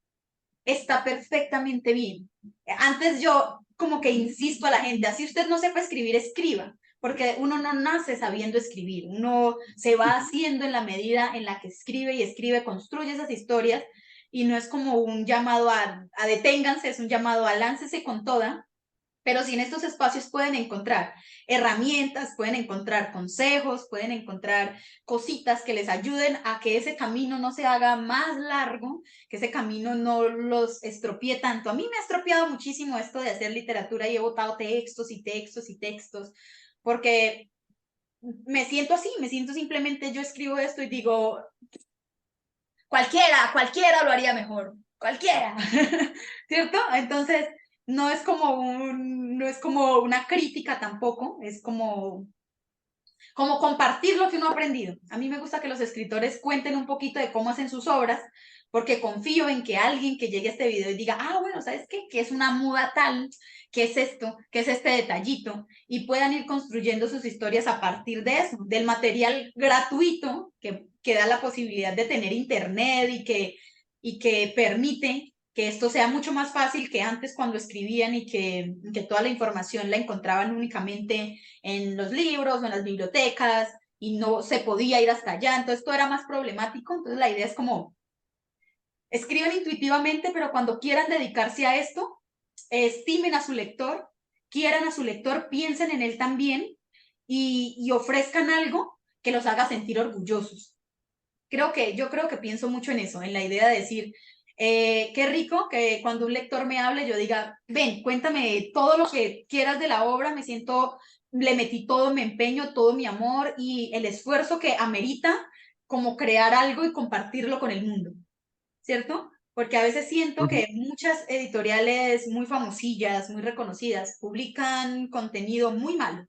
está perfectamente bien. Antes yo como que insisto a la gente, así usted no sepa escribir, escriba, porque uno no nace sabiendo escribir, uno se va haciendo en la medida en la que escribe y escribe, construye esas historias, y no es como un llamado a deténganse, es un llamado a láncese con toda, pero sí en estos espacios pueden encontrar herramientas, pueden encontrar consejos, pueden encontrar cositas que les ayuden a que ese camino no se haga más largo, que ese camino no los estropee tanto. A mí me ha estropeado muchísimo esto de hacer literatura y he botado textos y textos y textos, porque me siento así, me siento simplemente, yo escribo esto y digo, cualquiera lo haría mejor, cualquiera, ¿cierto? Entonces, no es como una crítica tampoco, es como compartir lo que uno ha aprendido. A mí me gusta que los escritores cuenten un poquito de cómo hacen sus obras, porque confío en que alguien que llegue a este video y diga, ah, bueno, ¿sabes qué? Que es una muda tal, ¿qué es esto? ¿Qué es este detallito? Y puedan ir construyendo sus historias a partir de eso, del material gratuito que da la posibilidad de tener internet y que permite que esto sea mucho más fácil que antes cuando escribían y que toda la información la encontraban únicamente en los libros o en las bibliotecas y no se podía ir hasta allá, entonces todo era más problemático, entonces la idea es como, escriban intuitivamente, pero cuando quieran dedicarse a esto, estimen a su lector, quieran a su lector, piensen en él también y ofrezcan algo que los haga sentir orgullosos. Yo creo que pienso mucho en eso, en la idea de decir, qué rico que cuando un lector me hable yo diga, ven, cuéntame todo lo que quieras de la obra, me siento, le metí todo mi empeño, todo mi amor y el esfuerzo que amerita como crear algo y compartirlo con el mundo, ¿cierto? Porque a veces siento Ujú. que muchas editoriales muy famosillas, muy reconocidas, publican contenido muy malo,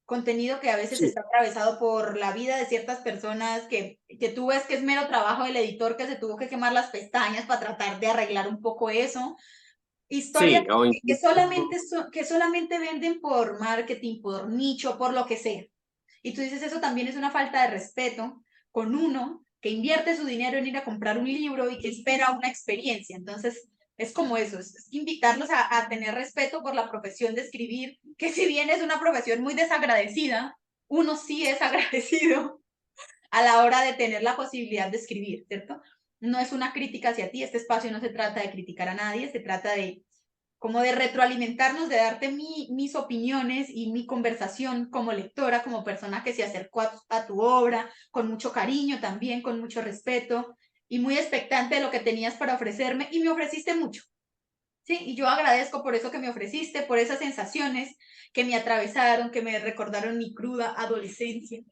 contenido que a veces Sí, está atravesado por la vida de ciertas personas que tú ves que es mero trabajo del editor que se tuvo que quemar las pestañas para tratar de arreglar un poco eso. Historias sí, o que solamente venden por marketing, por nicho, por lo que sea. Y tú dices, eso también es una falta de respeto con uno que invierte su dinero en ir a comprar un libro y que espera una experiencia. Entonces, es como eso, es invitarlos a tener respeto por la profesión de escribir, que si bien es una profesión muy desagradecida, uno sí es agradecido a la hora de tener la posibilidad de escribir, ¿cierto? No es una crítica hacia ti, este espacio no se trata de criticar a nadie, se trata de como de retroalimentarnos, de darte mis opiniones y mi conversación como lectora, como persona que se acercó a tu obra, con mucho cariño también, con mucho respeto y muy expectante de lo que tenías para ofrecerme y me ofreciste mucho. Sí, y yo agradezco por eso que me ofreciste, por esas sensaciones que me atravesaron, que me recordaron mi cruda adolescencia.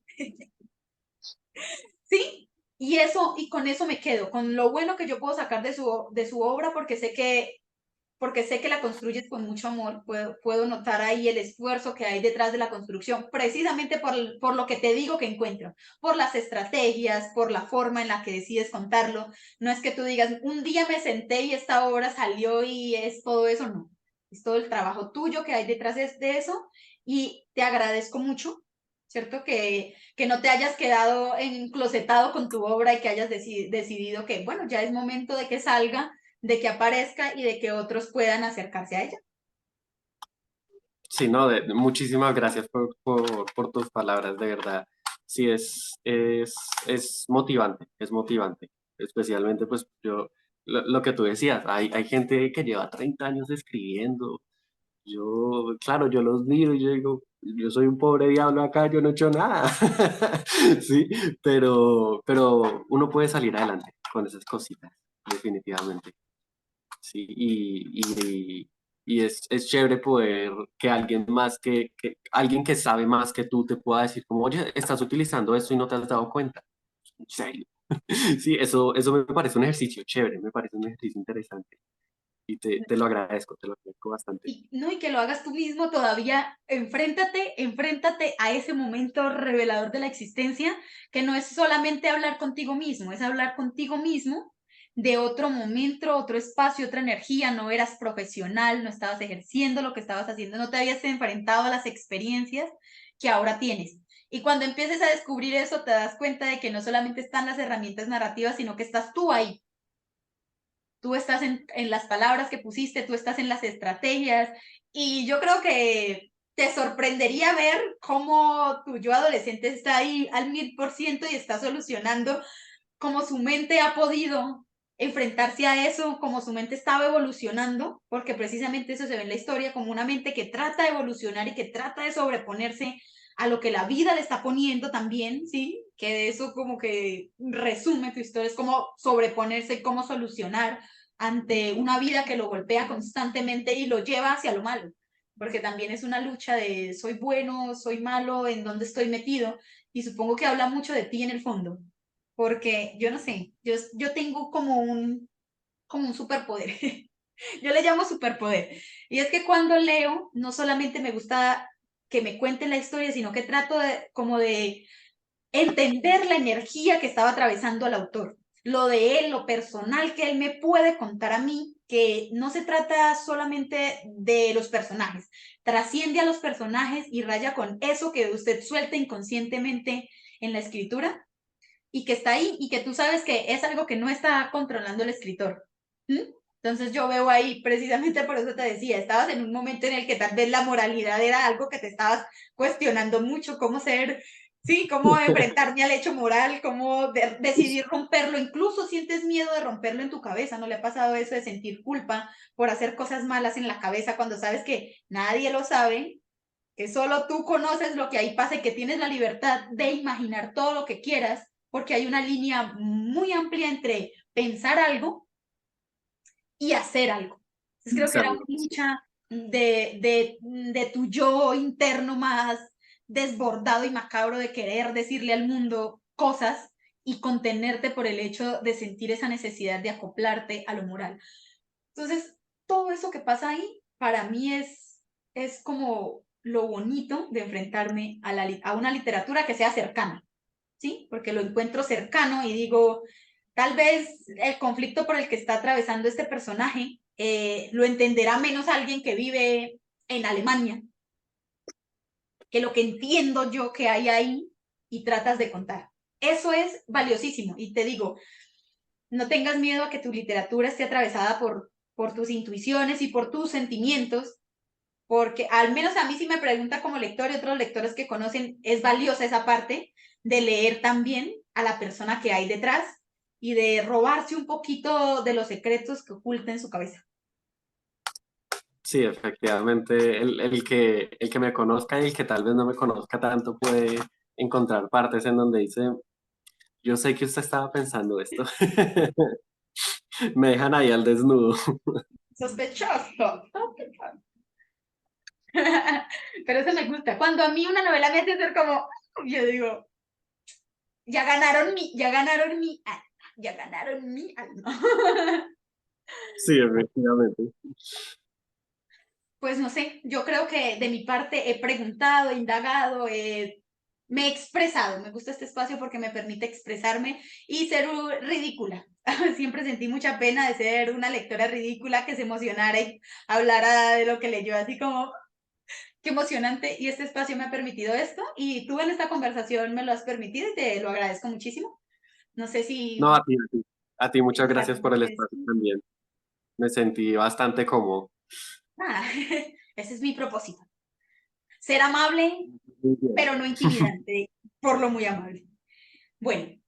Sí, y eso, y con eso me quedo, con lo bueno que yo puedo sacar de su obra, porque sé que la construyes con mucho amor, puedo notar ahí el esfuerzo que hay detrás de la construcción, precisamente por lo que te digo que encuentro, por las estrategias, por la forma en la que decides contarlo. No es que tú digas, un día me senté y esta obra salió y es todo eso, no. Es todo el trabajo tuyo que hay detrás de eso y te agradezco mucho, ¿cierto? Que no te hayas quedado enclosetado con tu obra y que hayas decidido que, bueno, ya es momento de que salga, de que aparezca y de que otros puedan acercarse a ella. sí, no, muchísimas gracias por tus palabras, de verdad. Sí, es motivante, especialmente pues yo, lo que tú decías, hay gente que lleva 30 años escribiendo. Yo, claro, yo los miro y yo digo, yo soy un pobre diablo acá, yo no he hecho nada. Sí, pero uno puede salir adelante con esas cositas, definitivamente. Sí, y es chévere poder que alguien más alguien que sabe más que tú te pueda decir como, oye, estás utilizando esto y no te has dado cuenta. En serio. Sí, eso me parece un ejercicio chévere, me parece un ejercicio interesante y te lo agradezco bastante. Y, no, y que lo hagas tú mismo todavía, enfréntate a ese momento revelador de la existencia, que no es solamente hablar contigo mismo, es hablar contigo mismo de otro momento, otro espacio, otra energía, no eras profesional, no estabas ejerciendo lo que estabas haciendo, no te habías enfrentado a las experiencias que ahora tienes. Y cuando empieces a descubrir eso, te das cuenta de que no solamente están las herramientas narrativas, sino que estás tú ahí. Tú estás en las palabras que pusiste, tú estás en las estrategias. Y yo creo que te sorprendería ver cómo tu yo adolescente está ahí al 1000% y está solucionando cómo su mente ha podido enfrentarse a eso, cómo su mente estaba evolucionando, porque precisamente eso se ve en la historia, como una mente que trata de evolucionar y que trata de sobreponerse a lo que la vida le está poniendo también, ¿sí? Que de eso como que resume tu historia, es como sobreponerse y cómo solucionar ante una vida que lo golpea constantemente y lo lleva hacia lo malo, porque también es una lucha de soy bueno, soy malo, en dónde estoy metido, y supongo que habla mucho de ti en el fondo, porque yo no sé, yo tengo como un superpoder. Yo le llamo superpoder. Y es que cuando leo, no solamente me gusta que me cuenten la historia, sino que trato de, como de entender la energía que estaba atravesando al autor, lo de él, lo personal que él me puede contar a mí, que no se trata solamente de los personajes, trasciende a los personajes y raya con eso que usted suelta inconscientemente en la escritura y que está ahí y que tú sabes que es algo que no está controlando el escritor. ¿Mm? Entonces yo veo ahí, precisamente por eso te decía, estabas en un momento en el que tal vez la moralidad era algo que te estabas cuestionando mucho, cómo ser, sí, cómo enfrentarme al hecho moral, cómo decidir romperlo, incluso sientes miedo de romperlo en tu cabeza, ¿no le ha pasado eso de sentir culpa por hacer cosas malas en la cabeza cuando sabes que nadie lo sabe, que solo tú conoces lo que ahí pasa y que tienes la libertad de imaginar todo lo que quieras, porque hay una línea muy amplia entre pensar algo y hacer algo? Entonces creo que era una lucha de tu yo interno más desbordado y macabro de querer decirle al mundo cosas y contenerte por el hecho de sentir esa necesidad de acoplarte a lo moral. Entonces, todo eso que pasa ahí, para mí es como lo bonito de enfrentarme a una literatura que sea cercana, ¿sí? Porque lo encuentro cercano y digo, tal vez el conflicto por el que está atravesando este personaje lo entenderá menos alguien que vive en Alemania, que lo que entiendo yo que hay ahí y tratas de contar. Eso es valiosísimo. Y te digo, no tengas miedo a que tu literatura esté atravesada por tus intuiciones y por tus sentimientos, porque al menos a mí si me pregunta como lector y otros lectores que conocen, es valiosa esa parte de leer también a la persona que hay detrás y de robarse un poquito de los secretos que oculta en su cabeza. Sí, efectivamente, el que me conozca y el que tal vez no me conozca tanto puede encontrar partes en donde dice, yo sé que usted estaba pensando esto. Me dejan ahí al desnudo. Sospechoso. Pero eso me gusta. Cuando a mí una novela me hace ser como, yo digo, ya ganaron mi alma, ya ganaron mi alma. Sí, efectivamente. Pues no sé, yo creo que de mi parte he preguntado, he indagado, me he expresado. Me gusta este espacio porque me permite expresarme y ser ridícula. Siempre sentí mucha pena de ser una lectora ridícula que se emocionara y hablara de lo que leyó, así como, qué emocionante. Y este espacio me ha permitido esto y tú en esta conversación me lo has permitido y te lo agradezco muchísimo. No sé No, si a ti, a ti. A ti muchas tienes gracias algo por más el que espacio decir. también. Me sentí bastante cómodo. Ah, ese es mi propósito. Ser amable, Muy bien. pero no intimidante, por lo muy amable. Bueno,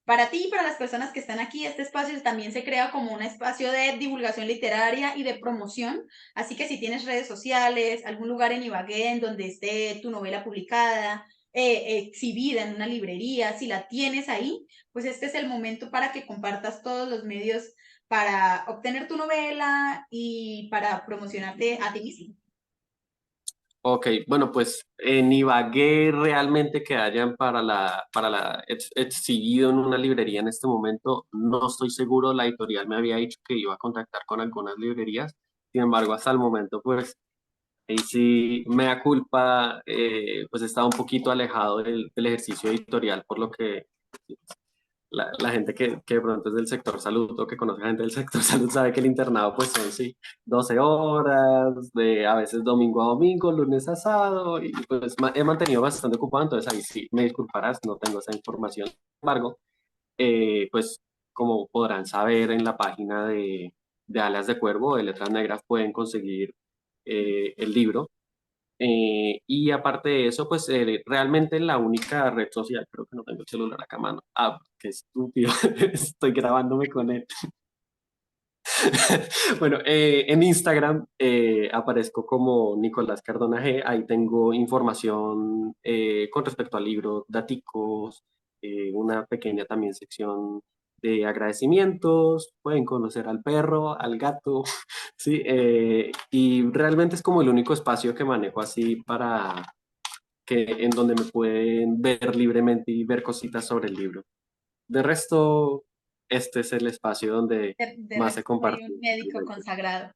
para ti y para las personas que están aquí, este espacio también se crea como un espacio de divulgación literaria y de promoción. Así que si tienes redes sociales, algún lugar en Ibagué en donde esté tu novela publicada, exhibida en una librería, si la tienes ahí, pues este es el momento para que compartas todos los medios para obtener tu novela y para promocionarte a ti mismo. Ok, bueno, pues en Ibagué realmente que hayan para la exhibido en una librería en este momento, no estoy seguro, la editorial me había dicho que iba a contactar con algunas librerías, sin embargo, hasta el momento, pues ahí sí me da culpa, pues he estado un poquito alejado del ejercicio editorial, por lo que la gente que de pronto es del sector salud o que conoce a gente del sector salud sabe que el internado pues son sí 12 horas, de a veces domingo a domingo, lunes a sábado, y pues he mantenido bastante ocupado, entonces ahí sí me disculparás, no tengo esa información. Sin embargo, pues como podrán saber en la página de Alas de Cuervo, de Letras Negras, pueden conseguir el libro. Y aparte de eso, pues realmente la única red social, creo que no tengo el celular acá a mano. Ah, qué estúpido, estoy grabándome con él. Bueno, en Instagram aparezco como Nicolás Cardona G. Ahí tengo información con respecto al libro, daticos, una pequeña también sección de agradecimientos. Pueden conocer al perro, al gato, sí. Y realmente es como el único espacio que manejo así para que en donde me pueden ver libremente y ver cositas sobre el libro. De resto, este es el espacio donde De más se resto, soy comparte. un médico consagrado.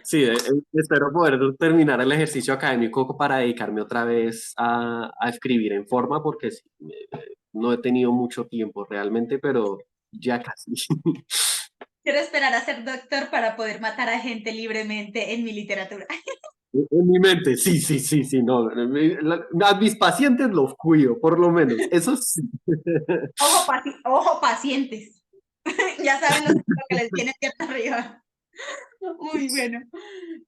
Sí, espero poder terminar el ejercicio académico para dedicarme otra vez a escribir en forma, porque sí, no he tenido mucho tiempo realmente, pero ya casi. Quiero esperar a ser doctor para poder matar a gente libremente en mi literatura. En mi mente, sí, sí, sí, sí, no. A mis pacientes los cuido, por lo menos. Eso sí. Ojo, ojo pacientes. Ya saben lo que les viene de arriba. Muy bueno.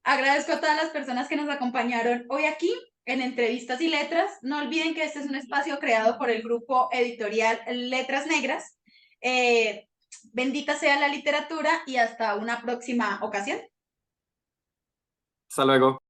Agradezco a todas las personas que nos acompañaron hoy aquí en Entrevistas y Letras. No olviden que este es un espacio creado por el grupo editorial Letras Negras. Bendita sea la literatura y hasta una próxima ocasión. Hasta luego.